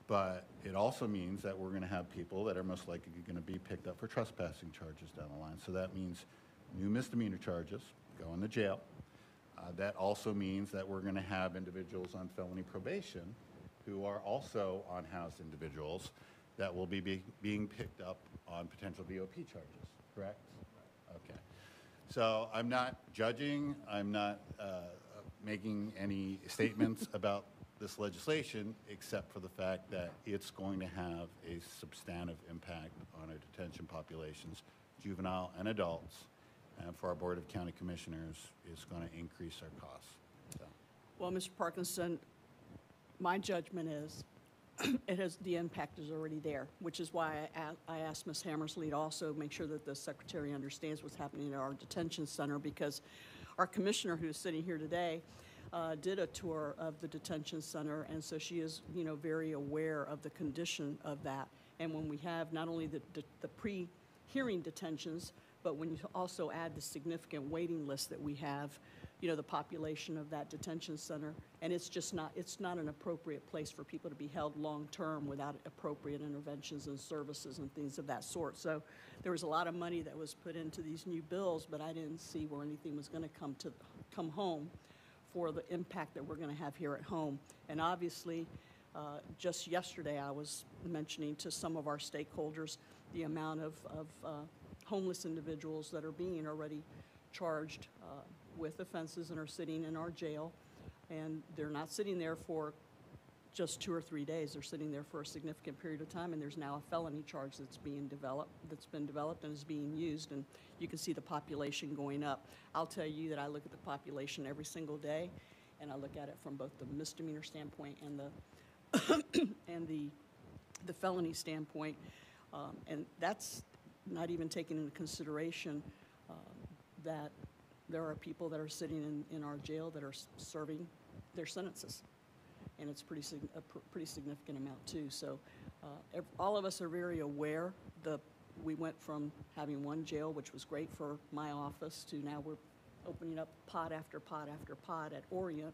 but it also means that we're going to have people that are most likely going to be picked up for trespassing charges down the line. So that means new misdemeanor charges, going to jail. That also means that we're going to have individuals on felony probation who are also unhoused individuals that will be being picked up on potential VOP charges, correct? Okay. So I'm not judging, I'm not making any statements about this legislation, except for the fact that it's going to have a substantive impact on our detention populations juvenile and adults, and for our Board of County Commissioners is going to increase our costs. So. Well, Mr. Parkinson, my judgment is the impact is already there, which is why I asked Ms. Hammersley to also make sure that the secretary understands what's happening at our detention center, because our commissioner who's sitting here today did a tour of the detention center, and so she is, very aware of the condition of that. And when we have not only the pre-hearing detentions, but when you also add the significant waiting list that we have, the population of that detention center, and it's not an appropriate place for people to be held long-term without appropriate interventions and services and things of that sort. So there was a lot of money that was put into these new bills, but I didn't see where anything was going to come home for the impact that we're going to have here at home. And obviously, just yesterday, I was mentioning to some of our stakeholders the amount of homeless individuals that are being already charged with offenses and are sitting in our jail. And they're not sitting there for just 2 or 3 days. They're sitting there for a significant period of time, and there's now a felony charge that's been developed and is being used, and you can see the population going up. I'll tell you that I look at the population every single day, and I look at it from both the misdemeanor standpoint and the felony standpoint, and that's not even taking into consideration that there are people that are sitting in our jail that are serving their sentences, and it's a pretty significant amount too. So all of us are very aware. We went from having one jail, which was great for my office, to now we're opening up pod after pod after pod at Orient,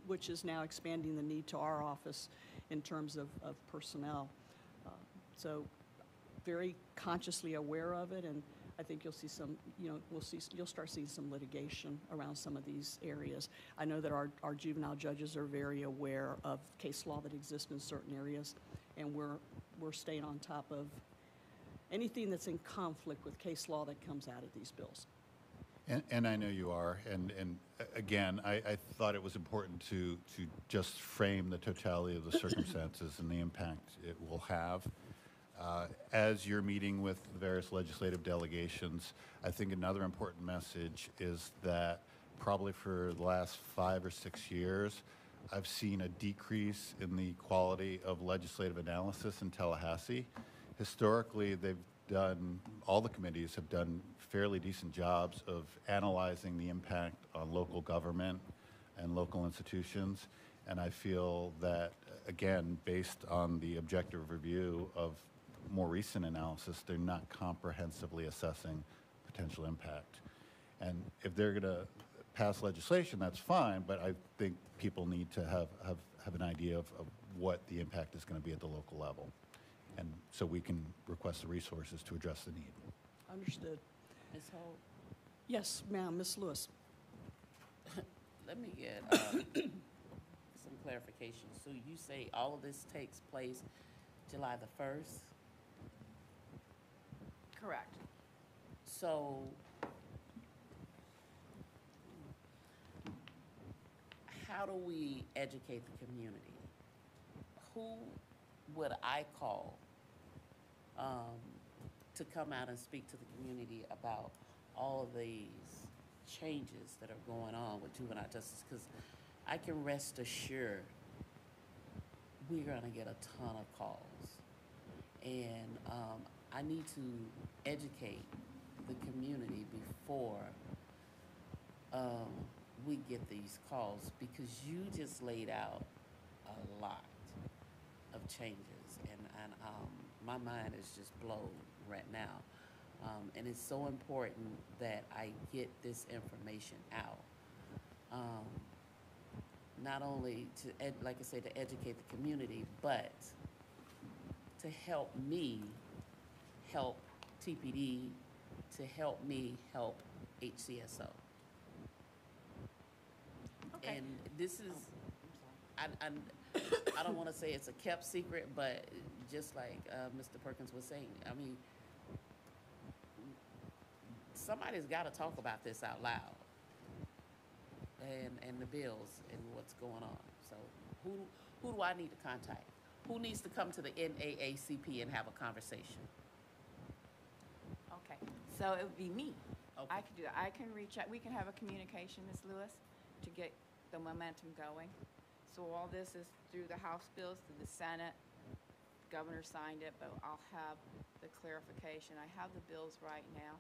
which is now expanding the need to our office in terms of personnel. So very consciously aware of it, and I think you'll see some, you'll start seeing some litigation around some of these areas. I know that our juvenile judges are very aware of case law that exists in certain areas, and we're staying on top of anything that's in conflict with case law that comes out of these bills. And I know you are, and again, I thought it was important to just frame the totality of the circumstances and the impact it will have. As you're meeting with the various legislative delegations, I think another important message is that probably for the last 5 or 6 years, I've seen a decrease in the quality of legislative analysis in Tallahassee. Historically, all the committees have done fairly decent jobs of analyzing the impact on local government and local institutions, and I feel that, again, based on the objective review of more recent analysis, they're not comprehensively assessing potential impact. And if they're going to pass legislation, that's fine, but I think people need to have an idea of what the impact is going to be at the local level. And so we can request the resources to address the need. Understood. Ms. Holt, Yes, ma'am, Ms. Lewis. let me get some clarification. So you say all of this takes place July the 1st? Correct. So how do we educate the community? Who would I call to come out and speak to the community about all of these changes that are going on with juvenile justice? Because I can rest assured we're going to get a ton of calls. And I need to educate the community before we get these calls, because you just laid out a lot of changes, and my mind is just blown right now. And it's so important that I get this information out. Not only to, like I said, to educate the community, but to help me help TPD, to help me help HCSO. Okay. And this is, I don't want to say it's a kept secret, but just like Mr. Perkins was saying, I mean, somebody's got to talk about this out loud, and the bills and what's going on. So who do I need to contact? Who needs to come to the NAACP and have a conversation? So it would be me. Okay. I could do that. I can reach out, we can have a communication, Ms. Lewis, to get the momentum going. So all this is through the House bills, through the Senate. The governor signed it, but I'll have the clarification. I have the bills right now.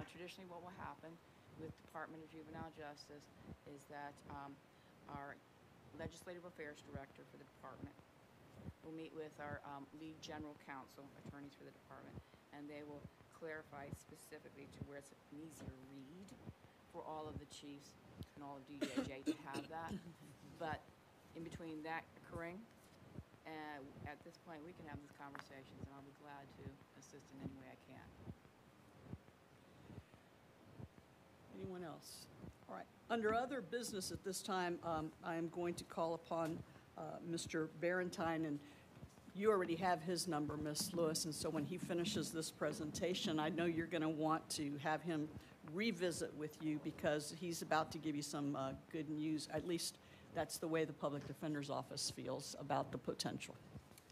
Traditionally, what will happen with Department of Juvenile Justice is that our Legislative Affairs Director for the department will meet with our lead general counsel, attorneys for the department, and they will clarify specifically to where it's an easier read for all of the chiefs and all of DJJ to have that. But in between that occurring, at this point, we can have these conversations, and I'll be glad to assist in any way I can. Anyone else? All right. Under other business at this time, I am going to call upon Mr. Barentine, and you already have his number, Ms. Lewis, and so when he finishes this presentation, I know you're going to want to have him revisit with you because he's about to give you some good news. At least that's the way the Public Defender's Office feels about the potential.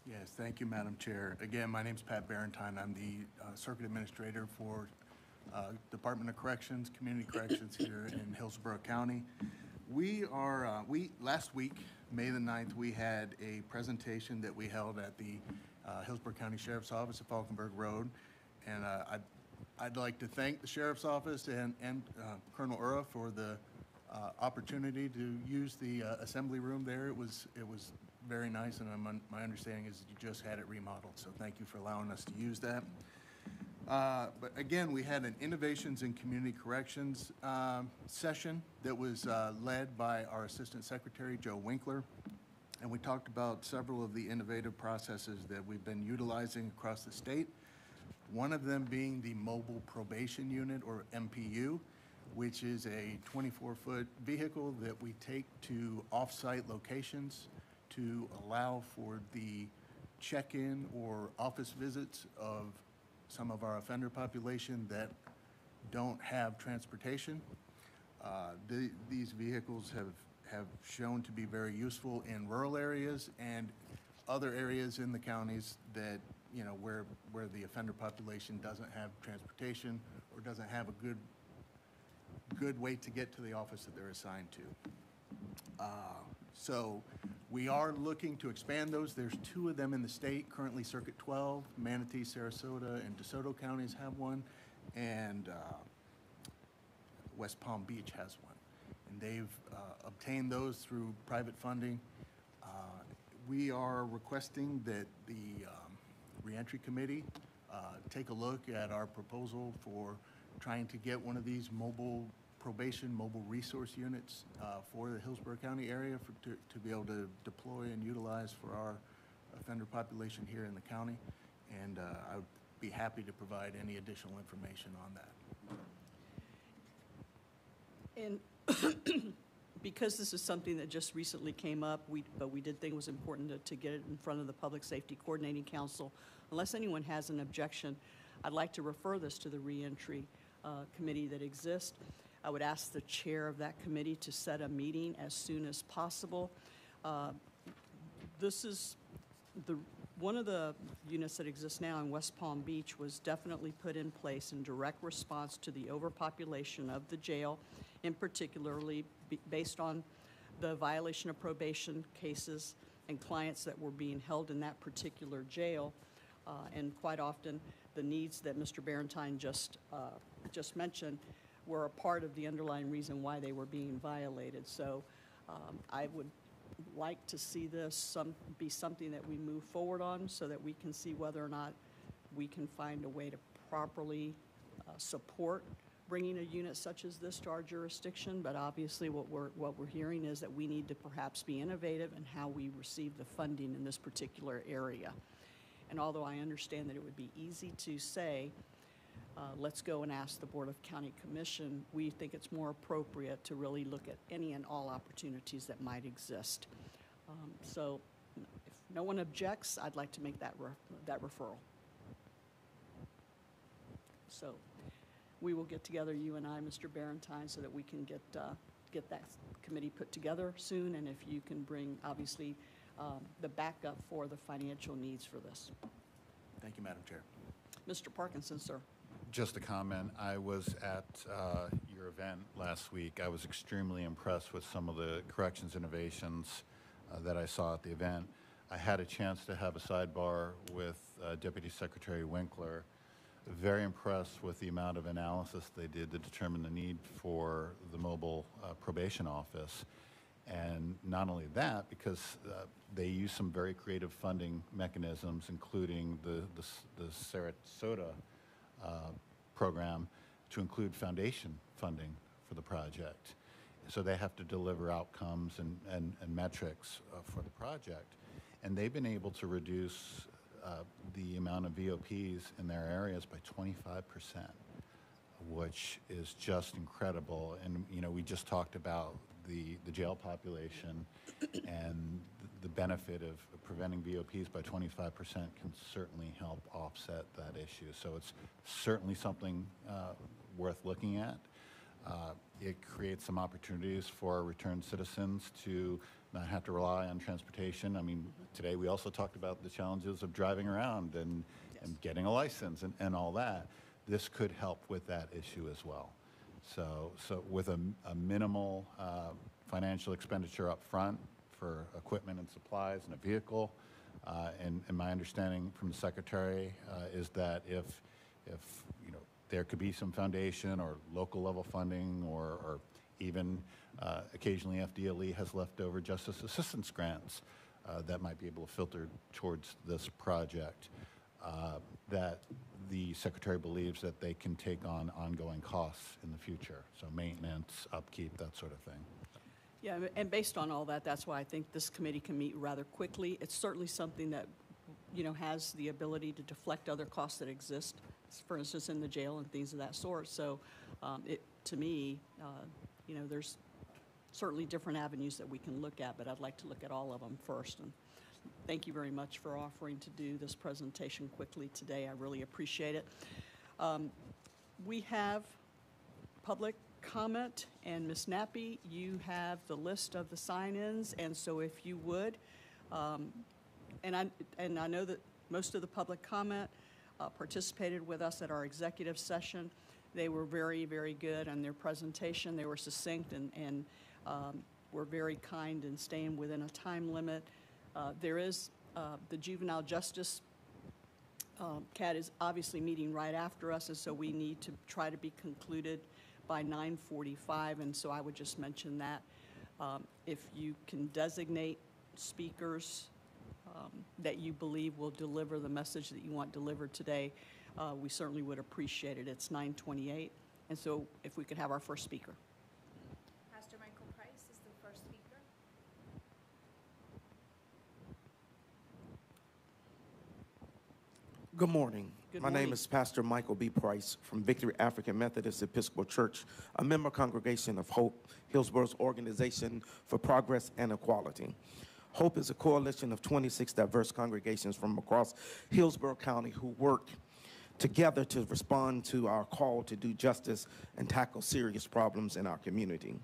Yes, thank you, Madam Chair. Again, my name's Pat Barentine. I'm the Circuit Administrator for Department of Corrections, Community Corrections here in Hillsborough County. Last week, May the 9th, we had a presentation that we held at the Hillsborough County Sheriff's Office at Falkenberg Road. And I'd like to thank the Sheriff's Office and Colonel Ura for the opportunity to use the assembly room there. It was very nice, and my understanding is that you just had it remodeled, so thank you for allowing us to use that. But again, we had an Innovations in Community Corrections session that was led by our Assistant Secretary, Joe Winkler, and we talked about several of the innovative processes that we've been utilizing across the state, one of them being the Mobile Probation Unit, or MPU, which is a 24-foot vehicle that we take to off-site locations to allow for the check-in or office visits of some of our offender population that don't have transportation. These vehicles have shown to be very useful in rural areas and other areas in the counties that, you know, where the offender population doesn't have transportation or doesn't have a good way to get to the office that they're assigned to. So we are looking to expand those. There's 2 of them in the state, currently Circuit 12, Manatee, Sarasota, and DeSoto counties have one, and West Palm Beach has one. And they've obtained those through private funding. We are requesting that the Reentry Committee take a look at our proposal for trying to get one of these mobile resource units for the Hillsborough County area to be able to deploy and utilize for our offender population here in the county. And I would be happy to provide any additional information on that. And because this is something that just recently came up, but we did think it was important to get it in front of the Public Safety Coordinating Council. Unless anyone has an objection, I'd like to refer this to the Reentry Committee that exists. I would ask the chair of that committee to set a meeting as soon as possible. This is one of the units that exists now in West Palm Beach was definitely put in place in direct response to the overpopulation of the jail, in particularly based on the violation of probation cases and clients that were being held in that particular jail, and quite often the needs that Mr. Barentine just mentioned were a part of the underlying reason why they were being violated. So I would like to see this be something that we move forward on so that we can see whether or not we can find a way to properly support bringing a unit such as this to our jurisdiction. But obviously what we're hearing is that we need to perhaps be innovative in how we receive the funding in this particular area. And although I understand that it would be easy to say, let's go and ask the Board of County Commission, we think it's more appropriate to really look at any and all opportunities that might exist. So if no one objects, I'd like to make that referral. So we will get together, you and I, Mr. Barentine, so that we can get that committee put together soon, and if you can bring, obviously, the backup for the financial needs for this. Thank you, Madam Chair. Mr. Parkinson, sir. Just a comment. I was at your event last week. I was extremely impressed with some of the corrections innovations that I saw at the event. I had a chance to have a sidebar with Deputy Secretary Winkler. Very impressed with the amount of analysis they did to determine the need for the mobile probation office. And not only that, because they use some very creative funding mechanisms, including the Sarasota program, to include foundation funding for the project. So they have to deliver outcomes and metrics for the project. And they've been able to reduce the amount of VOPs in their areas by 25%, which is just incredible. And, you know, we just talked about the jail population, and the benefit of preventing VOPs by 25% can certainly help offset that issue. So it's certainly something worth looking at. It creates some opportunities for returned citizens to not have to rely on transportation. I mean, today we also talked about the challenges of driving around and getting a license and all that. This could help with that issue as well. So with a minimal financial expenditure up front for equipment and supplies and a vehicle, and my understanding from the Secretary is that if you know, there could be some foundation or local level funding or even occasionally FDLE has leftover justice assistance grants that might be able to filter towards this project, that the Secretary believes that they can take on ongoing costs in the future, so maintenance, upkeep, that sort of thing. Yeah, and based on all that, that's why I think this committee can meet rather quickly. It's certainly something that, you know, has the ability to deflect other costs that exist, for instance, in the jail and things of that sort. So to me, you know, there's certainly different avenues that we can look at, but I'd like to look at all of them first. And thank you very much for offering to do this presentation quickly today. I really appreciate it. We have public comment, and Ms. Nappy, you have the list of the sign-ins, and so if you would, and I know that most of the public comment participated with us at our executive session. They were very, very good on their presentation. They were succinct and were very kind in staying within a time limit. There is the juvenile justice CAT is obviously meeting right after us, and so we need to try to be concluded by 9:45, and so I would just mention that. If you can designate speakers that you believe will deliver the message that you want delivered today, we certainly would appreciate it. It's 9:28, and so if we could have our first speaker. Pastor Michael Price is the first speaker. Good morning. Good My morning. name is Pastor Michael B. Price from Victory African Methodist Episcopal Church, a member congregation of Hope, Hillsborough's Organization for Progress and Equality. Hope is a coalition of 26 diverse congregations from across Hillsborough County who work together to respond to our call to do justice and tackle serious problems in our community.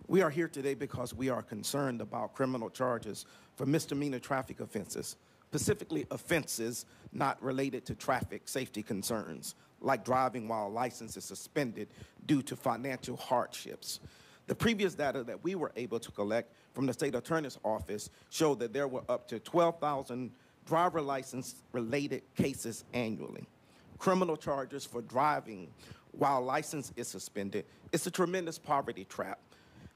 We are here today because we are concerned about criminal charges for misdemeanor traffic offenses, specifically offenses not related to traffic safety concerns, like driving while a license is suspended due to financial hardships. The previous data that we were able to collect from the state attorney's office showed that there were up to 12,000 driver license-related cases annually. Criminal charges for driving while license is suspended is a tremendous poverty trap.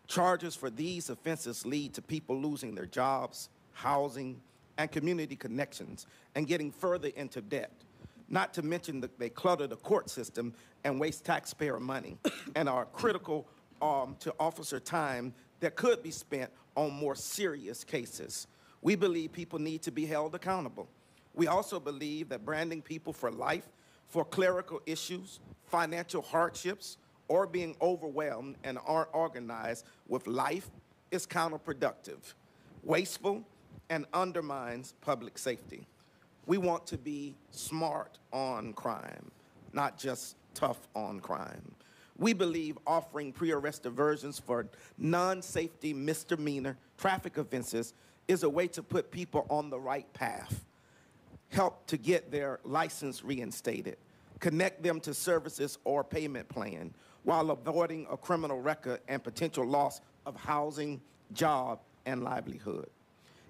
Charges for these offenses lead to people losing their jobs, housing, and community connections, and getting further into debt. Not to mention that they clutter the court system and waste taxpayer money and are critical to officer time that could be spent on more serious cases. We believe people need to be held accountable. We also believe that branding people for life for clerical issues, financial hardships, or being overwhelmed and aren't organized with life is counterproductive, wasteful, and undermines public safety. We want to be smart on crime, not just tough on crime. We believe offering pre-arrest diversions for non-safety misdemeanor traffic offenses is a way to put people on the right path, help to get their license reinstated, connect them to services or payment plan, while avoiding a criminal record and potential loss of housing, job, and livelihood.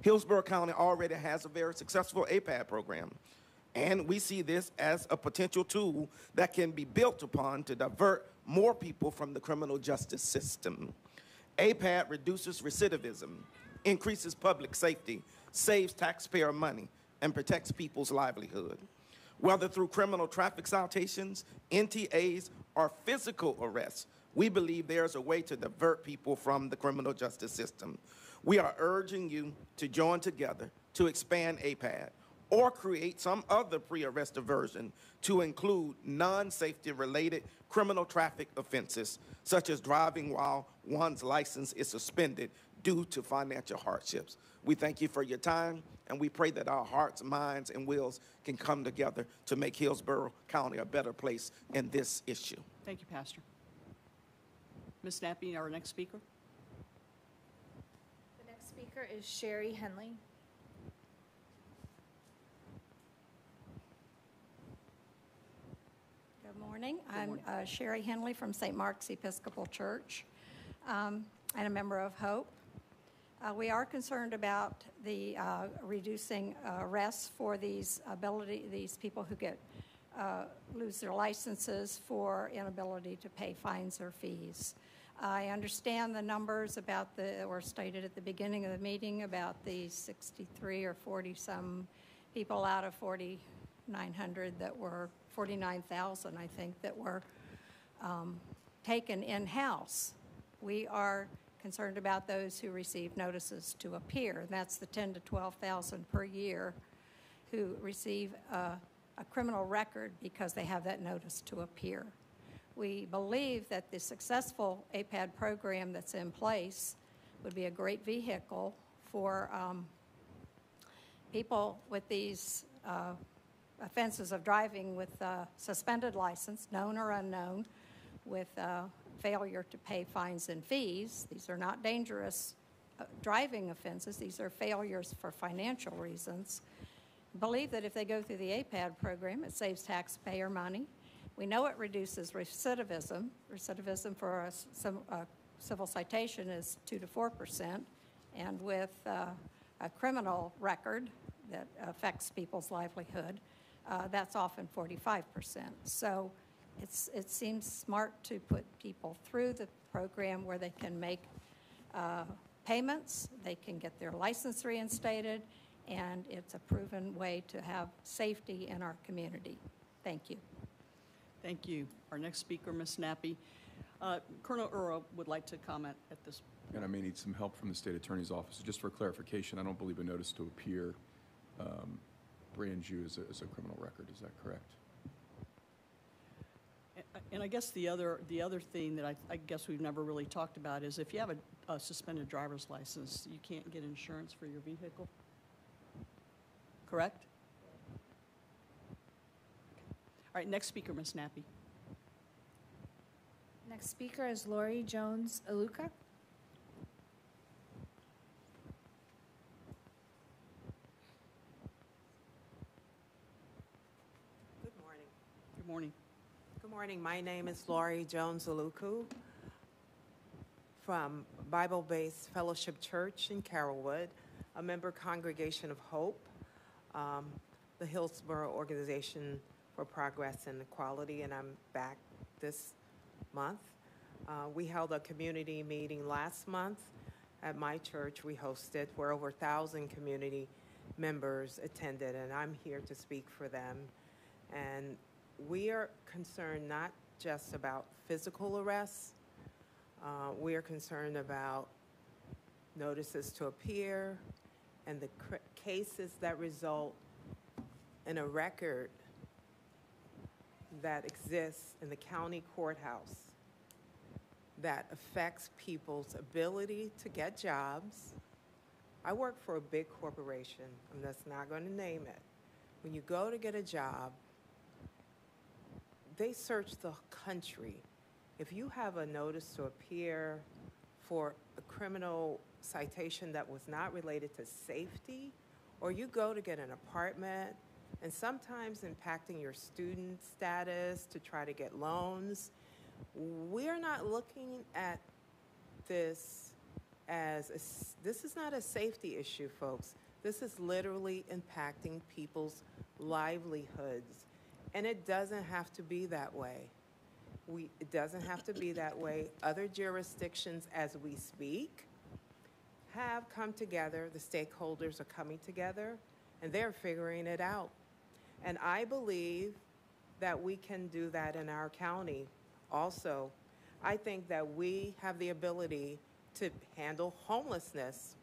Hillsborough County already has a very successful APAD program, and we see this as a potential tool that can be built upon to divert more people from the criminal justice system. APAD reduces recidivism, increases public safety, saves taxpayer money, and protects people's livelihood. Whether through criminal traffic citations, NTAs, or physical arrests, we believe there is a way to divert people from the criminal justice system. We are urging you to join together to expand APAD or create some other pre-arrest diversion to include non-safety related criminal traffic offenses, such as driving while one's license is suspended due to financial hardships. We thank you for your time, and we pray that our hearts, minds, and wills can come together to make Hillsborough County a better place in this issue. Thank you, Pastor. Ms. Snappy, our next speaker. The next speaker is Sherry Henley. Good morning. I'm Sherry Henley from St. Mark's Episcopal Church and a member of HOPE. We are concerned about the reducing arrests for these people who lose their licenses for inability to pay fines or fees. I understand the numbers about that were stated at the beginning of the meeting about the 63 or 40 some people out of 4,900 that were 49,000, I think, that were taken in-house. We are concerned about those who receive notices to appear, and that's the 10 to 12,000 per year who receive a criminal record because they have that notice to appear. We believe that the successful APAD program that's in place would be a great vehicle for people with these offenses of driving with a suspended license, known or unknown, with failure to pay fines and fees. These are not dangerous driving offenses. These are failures for financial reasons. Believe that if they go through the APAD program, it saves taxpayer money. We know it reduces recidivism. Recidivism for a civil citation is 2 to 4%, and with a criminal record that affects people's livelihood, that's often 45%. So it seems smart to put people through the program where they can make payments, they can get their license reinstated, and it's a proven way to have safety in our community. Thank you. Thank you. Our next speaker, Ms. Snappy. Colonel Uro would like to comment at this. And I may need some help from the state attorney's office. Just for clarification, I don't believe a notice to appear brands you as a criminal record. Is that correct? And I guess the other thing that I guess we've never really talked about is if you have a suspended driver's license, you can't get insurance for your vehicle. Correct? All right, next speaker, Ms. Snappy. Next speaker is Lori Jones-Aluka. Good morning. Good morning. Good morning. My name is Lori Jones-Aluku from Bible-Based Fellowship Church in Carrollwood, a member congregation of HOPE, the Hillsborough Organization for Progress and Equality, and I'm back this month. We held a community meeting last month at my church. We hosted where over 1,000 community members attended, and I'm here to speak for them. And we are concerned not just about physical arrests. We are concerned about notices to appear and the cases that result in a record that exists in the county courthouse that affects people's ability to get jobs. I work for a big corporation. I'm just not going to name it. When you go to get a job, they search the country. If you have a notice to appear for a criminal citation that was not related to safety, or you go to get an apartment and sometimes impacting your student status to try to get loans. We're not looking at this as this is not a safety issue, folks. This is literally impacting people's livelihoods, and it doesn't have to be that way. It doesn't have to be that way. Other jurisdictions, as we speak, have come together. The stakeholders are coming together, and they're figuring it out. And I believe that we can do that in our county also. I think that we have the ability to handle homelessness.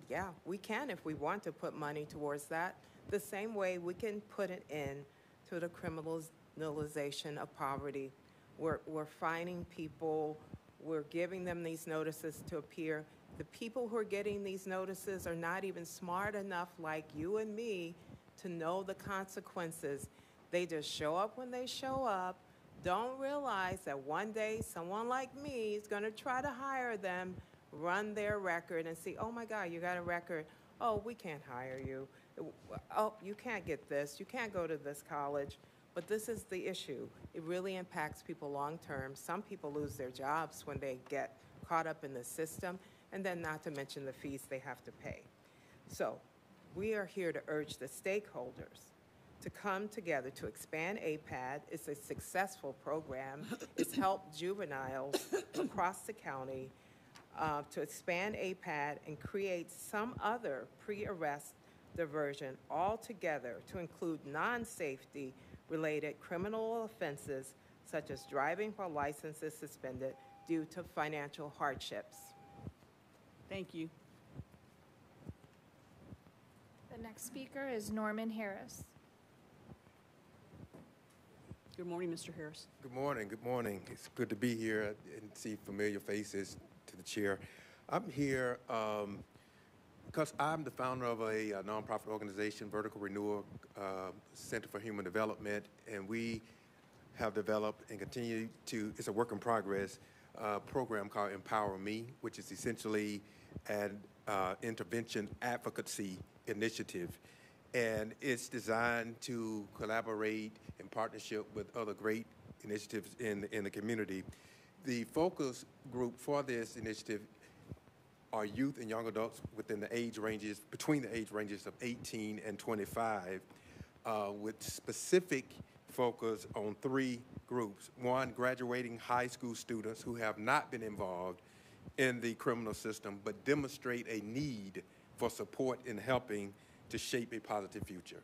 Yeah, we can if we want to put money towards that. The same way we can put it in to the criminalization of poverty. We're finding people, we're giving them these notices to appear. The people who are getting these notices are not even smart enough, like you and me, to know the consequences. They just show up when they show up, don't realize that one day someone like me is going to try to hire them, run their record, and see, oh my God, you got a record. Oh, we can't hire you. Oh, you can't get this. You can't go to this college. But this is the issue. It really impacts people long term. Some people lose their jobs when they get caught up in the system, and then not to mention the fees they have to pay. So we are here to urge the stakeholders to come together to expand APAD. It's a successful program. It's helped juveniles across the county to expand APAD and create some other pre-arrest diversion altogether to include non-safety related criminal offenses such as driving while license is suspended due to financial hardships. Thank you. The next speaker is Norman Harris. Good morning, Mr. Harris. Good morning. Good morning. It's good to be here and see familiar faces to the chair. I'm here because I'm the founder of a nonprofit organization, Vertical Renewal Center for Human Development, and we have developed and continue to, it's a work in progress, program called Empower Me, which is essentially an intervention advocacy initiative. And it's designed to collaborate in partnership with other great initiatives in the community. The focus group for this initiative are youth and young adults within the age ranges, between the age ranges of 18 and 25, with specific focus on three groups. One, graduating high school students who have not been involved in the criminal system, but demonstrate a need for support in helping to shape a positive future.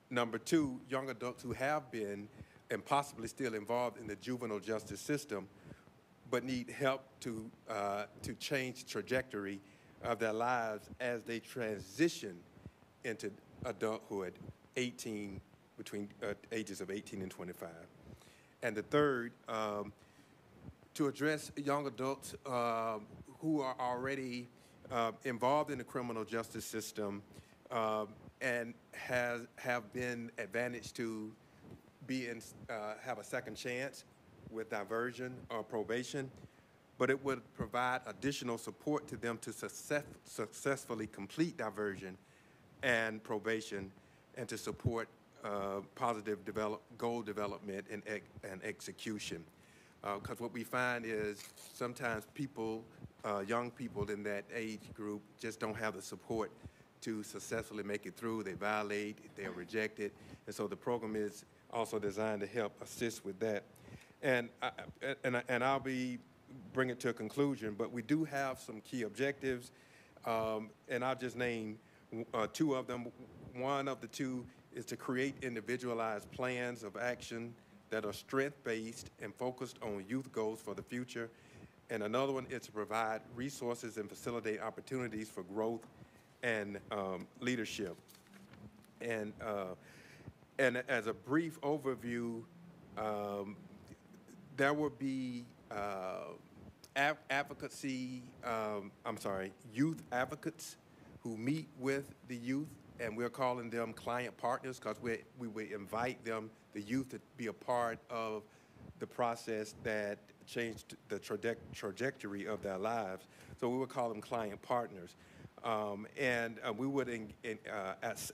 Number two, young adults who have been and possibly still involved in the juvenile justice system, but need help to change the trajectory of their lives as they transition into adulthood, between ages of 18 and 25. And the third, to address young adults who are already involved in the criminal justice system and have been advantaged to have a second chance with diversion or probation, but it would provide additional support to them to successfully complete diversion and probation and to support positive goal development and execution. Because what we find is sometimes people, young people in that age group just don't have the support to successfully make it through. They violate, they're rejected, and so the program is also designed to help assist with that. And I'll be bring it to a conclusion, but we do have some key objectives, and I'll just name two of them. One of the two is to create individualized plans of action that are strength-based and focused on youth goals for the future. And another one is to provide resources and facilitate opportunities for growth and leadership. And as a brief overview, there will be youth advocates who meet with the youth, and we're calling them client partners because we would invite them, the youth, to be a part of the process that changed the trajectory of their lives. So we would call them client partners. And we would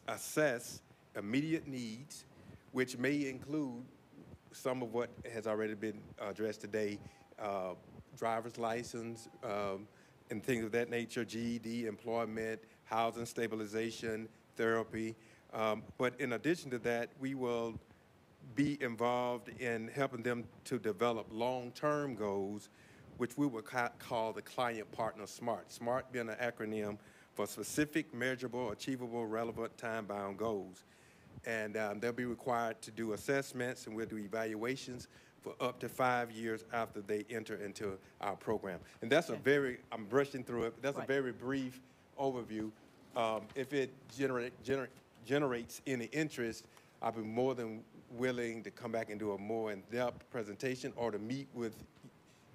assess immediate needs, which may include some of what has already been addressed today, driver's license, and things of that nature, GED, employment, housing stabilization, therapy. But in addition to that, we will be involved in helping them to develop long-term goals, which we would call the Client Partner SMART. SMART being an acronym for specific, measurable, achievable, relevant, time-bound goals. And they'll be required to do assessments, and we'll do evaluations for up to 5 years after they enter into our program. And that's a very, I'm brushing through it, but that's a very brief overview. If it generates any interest, I'll be more than willing to come back and do a more in-depth presentation, or to meet with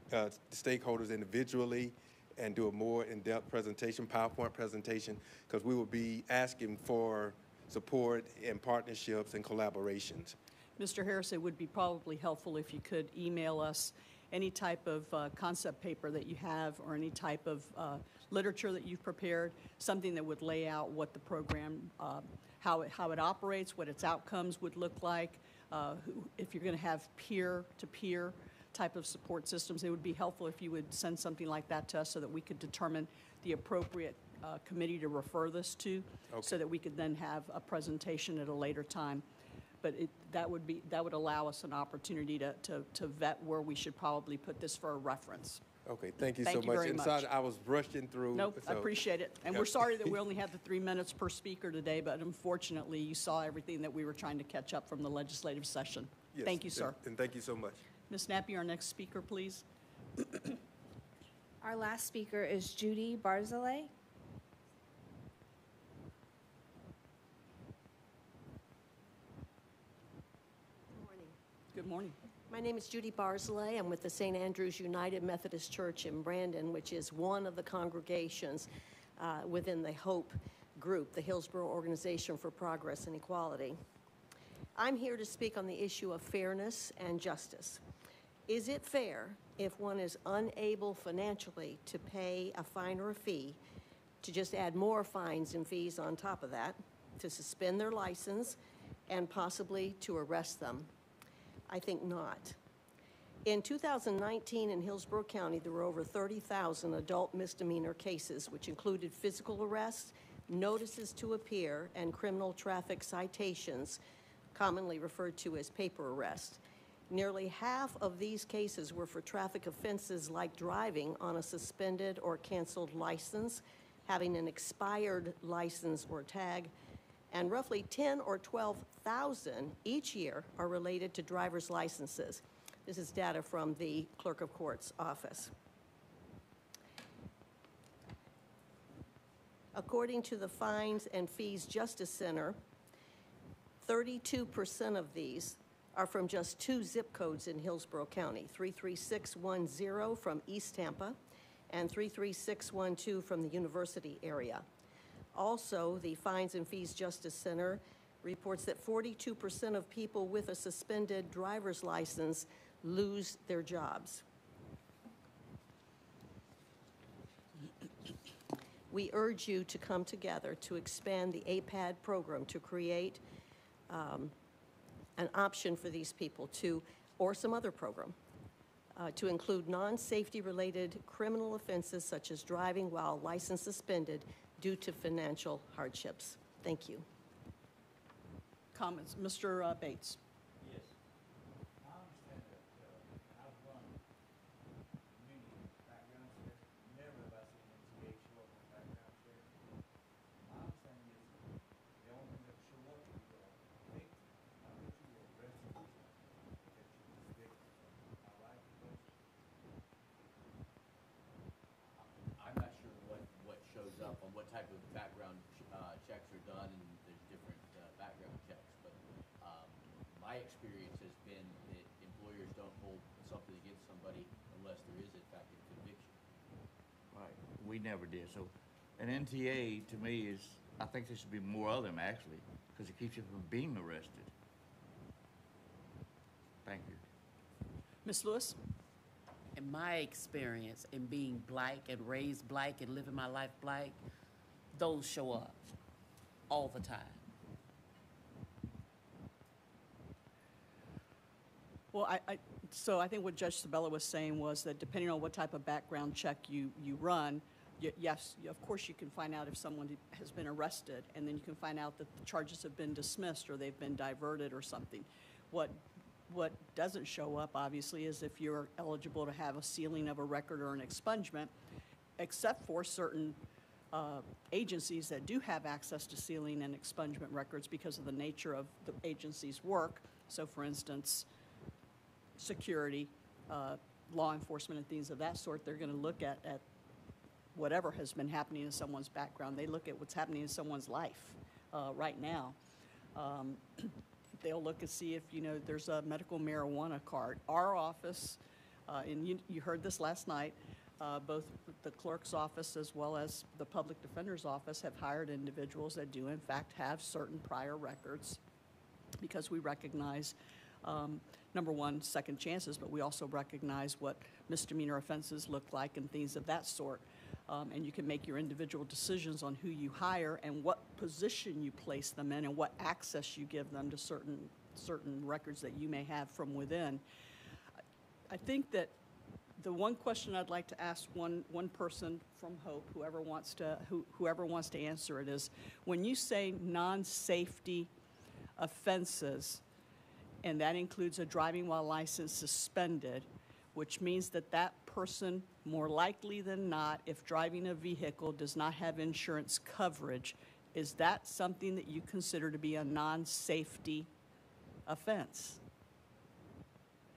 the stakeholders individually and do a more in-depth presentation, PowerPoint presentation, because we will be asking for support and partnerships and collaborations. Mr. Harris, it would be probably helpful if you could email us any type of concept paper that you have, or any type of literature that you've prepared, something that would lay out what the program, how it operates, what its outcomes would look like, if you're going to have peer-to-peer type of support systems. It would be helpful if you would send something like that to us, so that we could determine the appropriate committee to refer this to, so that we could then have a presentation at a later time. But that would allow us an opportunity to vet where we should probably put this for a reference. Okay, thank you Thank so you much. very And much. sorry, I was brushing through. Nope, I so- appreciate it. And we're sorry that we only have the 3 minutes per speaker today, but unfortunately, you saw everything that we were trying to catch up from the legislative session. Yes, Thank you, sir. And thank you so much. Ms. Nappy, our next speaker, please. Our last speaker is Judy Barzilay. Good morning. My name is Judy Barzilay. I'm with the St. Andrew's United Methodist Church in Brandon, which is one of the congregations within the HOPE group, the Hillsborough Organization for Progress and Equality. I'm here to speak on the issue of fairness and justice. Is it fair, if one is unable financially to pay a fine or a fee, to just add more fines and fees on top of that, to suspend their license, and possibly to arrest them? I think not. In 2019 in Hillsborough County, there were over 30,000 adult misdemeanor cases, which included physical arrests, notices to appear, and criminal traffic citations, commonly referred to as paper arrest. Nearly half of these cases were for traffic offenses like driving on a suspended or canceled license, having an expired license or tag, and roughly 10 or 12,000 each year are related to driver's licenses. This is data from the Clerk of Court's office. According to the Fines and Fees Justice Center, 32% of these are from just 2 zip codes in Hillsborough County, 33610 from East Tampa and 33612 from the University area. Also, the Fines and Fees Justice Center reports that 42% of people with a suspended driver's license lose their jobs. We urge you to come together to expand the APAD program to create an option for these people to, or some other program, to include non-safety related criminal offenses such as driving while license suspended due to financial hardships. Thank you. Comments, Mr. Bates. Yes. I understand that I've run many background checks. Never have I seen NTA show up on background checks. My understanding is the only thing that show up is the victim. Not that you were arrested for something, that you were the victim. Am I right? I'm not sure what shows up on what type of background checks are done, and there's different background checks. But my experience has been that employers don't hold something against somebody unless there is in fact a conviction. Right. We never did. So an NTA to me is, I think there should be more of them actually, because it keeps you from being arrested. Thank you. Ms. Lewis? In my experience in being black and raised black and living my life black, those show up all the time. Well, so I think what Judge Sabella was saying was that depending on what type of background check you run, yes, of course you can find out if someone has been arrested, and then you can find out that the charges have been dismissed or they've been diverted or something. What doesn't show up, obviously, is if you're eligible to have a sealing of a record or an expungement, except for certain agencies that do have access to sealing and expungement records because of the nature of the agency's work. So, for instance, security, law enforcement, and things of that sort, they're going to look at whatever has been happening in someone's background. They look at what's happening in someone's life right now. They'll look and see if, there's a medical marijuana card. Our office, and you heard this last night, both the clerk's office as well as the public defender's office have hired individuals that do, in fact, have certain prior records, because we recognize, number one, second chances, but we also recognize what misdemeanor offenses look like and things of that sort. And you can make your individual decisions on who you hire and what position you place them in and what access you give them to certain records that you may have from within. I think that the one question I'd like to ask one person from Hope, whoever wants to answer it, is when you say non-safety offenses, and that includes a driving while license suspended, which means that that person, more likely than not, if driving a vehicle does not have insurance coverage, is that something that you consider to be a non-safety offense?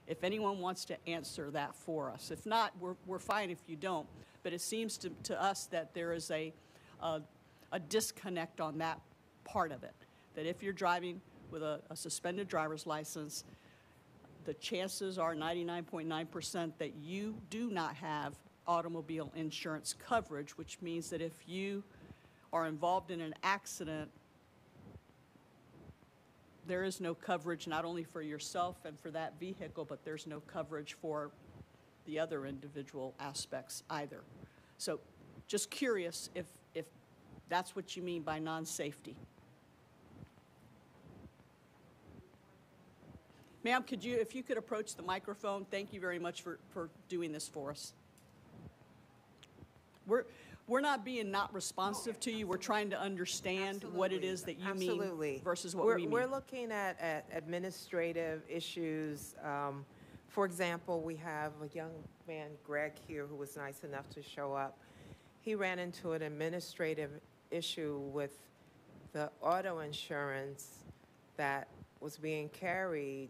If anyone wants to answer that for us. If not, we're fine if you don't. But it seems to us that there is a disconnect on that part of it. That if you're driving with a suspended driver's license, the chances are 99.9% that you do not have automobile insurance coverage, which means that if you are involved in an accident, there is no coverage not only for yourself and for that vehicle, but there's no coverage for the other individual aspects either. So just curious if that's what you mean by non-safety. Ma'am, if you could approach the microphone, thank you very much for doing this for us. We're not being not responsive to you. We're trying to understand what it is that you mean versus what we mean. We're looking at administrative issues. For example, we have a young man, Greg, here, who was nice enough to show up. He ran into an administrative issue with the auto insurance that was being carried.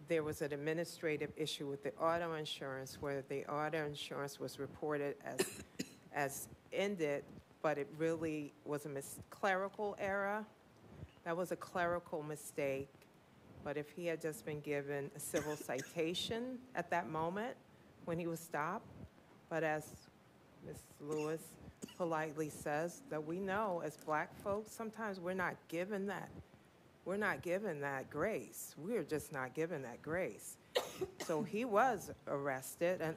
There was an administrative issue with the auto insurance where the auto insurance was reported as ended, but it really was a clerical error. That was a clerical mistake. But if he had just been given a civil citation at that moment when he was stopped, but as Ms. Lewis politely says, that we know as black folks, sometimes we're not given that. We're not given that grace. We're just not given that grace. So he was arrested, and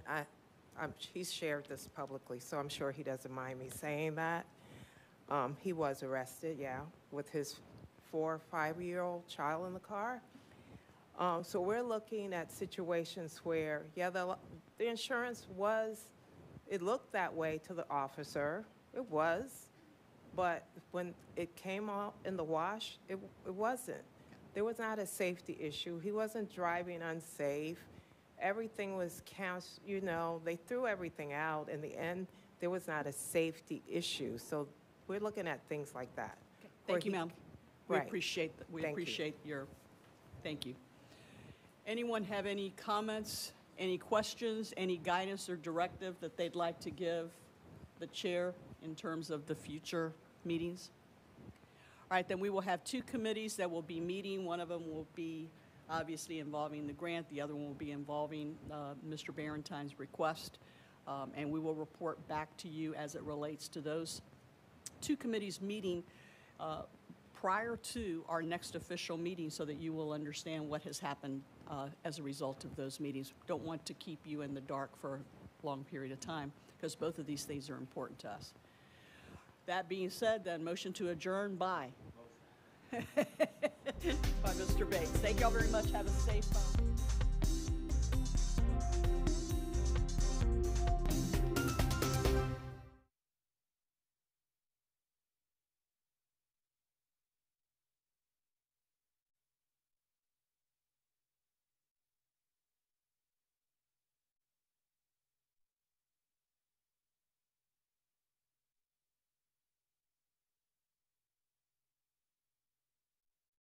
he's shared this publicly, so I'm sure he doesn't mind me saying that. He was arrested, yeah, with his 4 or 5-year-old child in the car. So we're looking at situations where, yeah, the insurance it looked that way to the officer. It was. But when it came out in the wash, it wasn't. There was not a safety issue. He wasn't driving unsafe. Everything was they threw everything out. In the end, there was not a safety issue. So we're looking at things like that. Okay. Thank you, ma'am. We Right. appreciate that. We Thank you. appreciate your, thank you. Anyone have any comments, any questions, any guidance or directive that they'd like to give the chair in terms of the future meetings? All right, then we will have 2 committees that will be meeting. One of them will be obviously involving the grant. The other one will be involving Mr. Barentine's request. And we will report back to you as it relates to those 2 committees meeting prior to our next official meeting so that you will understand what has happened as a result of those meetings. Don't want to keep you in the dark for a long period of time because both of these things are important to us. That being said, then, motion to adjourn by Mr. Bates. Thank y'all very much. Have a safe